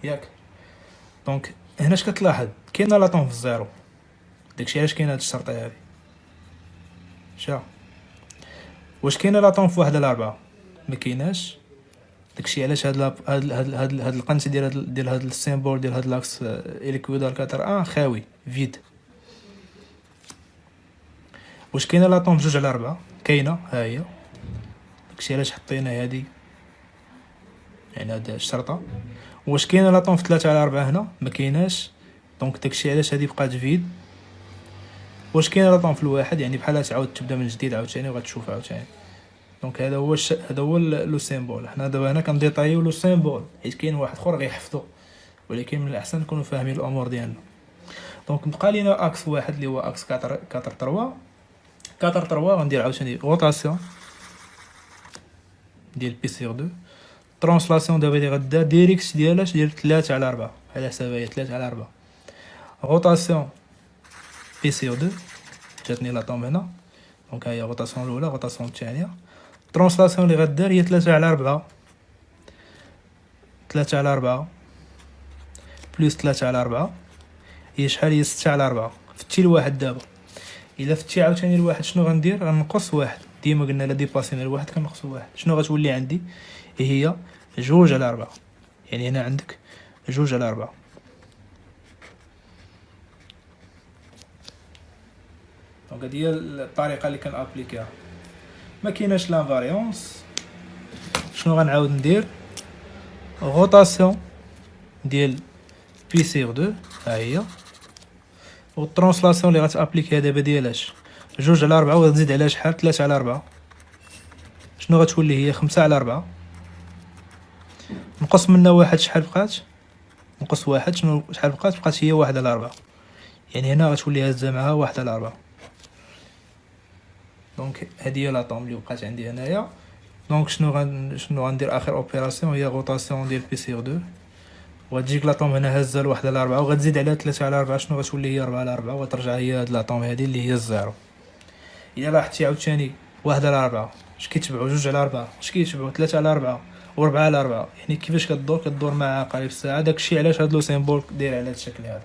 ياك. دونك هنا اش كتلاحظ؟ كاينه لاطون في الزيرو، داكشي علاش كاينه هاد الشرطه هادي. شا واش كاينه لاطون في 1 على 4 ما كايناش، داكشي علاش هاد القنت ديال هاد السيمبول ديال هاد لاكس اليكويدال 4 خاوي فيد. واش كاينه لاطوم 2 على 4 كاينه ها هي، داكشي علاش حطينا هادي يعني هاد الشرطه. واش كاينه لاطوم في 3 على 4 هنا ما كايناش، دونك داكشي علاش هادي بقات فيد. واش كاينه لاطوم في الواحد يعني بحال تعاود تبدا من جديد عاوتاني وغتشوف عاوتاني. دونك هذا هو لو سيمبول. حنا دابا هنا كنديطايو لو سيمبول حيت كاين واحد اخر غيحفظو، ولكن من الاحسن نكونوا فاهمين الامور ديالنا. دونك بقى لينا اكس واحد اللي هو اكس 4 3 غندير عاوتاني روتاسيون ديال بي سي 2 ترانسلاسيون دابا اللي غدا ديريكت ديالاش ديال 3 على 4 على حساب هي 3 على 4 روتاسيون بي سي 2 جاتني لاطوم هنا دونك هي روتاسيون الاولى روتاسيون الثانيه ترانسلاسيون اللي غدار هي 3 على 4 3 على 4 بلس 3 على 4 هي شحال؟ هي 6 على 4. فتي الواحد دابا الا فتي عاوتاني الواحد شنو غندير؟ غنقص واحد. ديما قلنا لا ديباسينا الواحد كنقصوا واحد شنو غتولي عندي؟ هي 2 على 4 يعني هنا عندك 2 على 4. دونك هذه هي الطريقه اللي كنابليكيها. ما كايناش لانفاريونس شنو غنعاود ندير؟ روتاسيون ديال بي سي 2 ها هي والترانسلاسيون اللي غتابليكيها دابا ديالاش 2 على 4 وغتزيد عليها شحال؟ 3 على 4 شنو غتولي هي 5/4. نقص منها واحد، شحال بقات؟ نقص واحد، شحال بقات؟ هي 1/4. يعني هنا غتولي هازه معها 1/4. دونك هذه هي لاطوم اللي بقات عندي هنايا. دونك شنو غندير اخر اوبيراسيون هي روتاسيون ديال بي سي 2. وغتجيك لاطوم هنا هازه ل 1/4 وغتزيد على 3/4. شنو غتولي هي 4/4 وغترجع هي هاد لاطوم هادي اللي هي الزيرو. الا لاحظتي عاوتاني 1/4 اش كيتبعوا 2/4 اش كيتبعوا 3/4 و4/4. يعني كيفاش كدور مع عقارب الساعه. داكشي علاش هاد لو سيمبول داير على هاد الشكل هذا.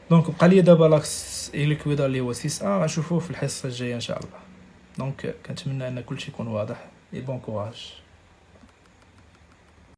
دونك بقى لي دابا لاكس إليكويدال اللي هو 6A غنشوفوه في الحصه الجايه ان شاء الله. دونك كنتمنى ان كلشي يكون واضح. بون كوراج.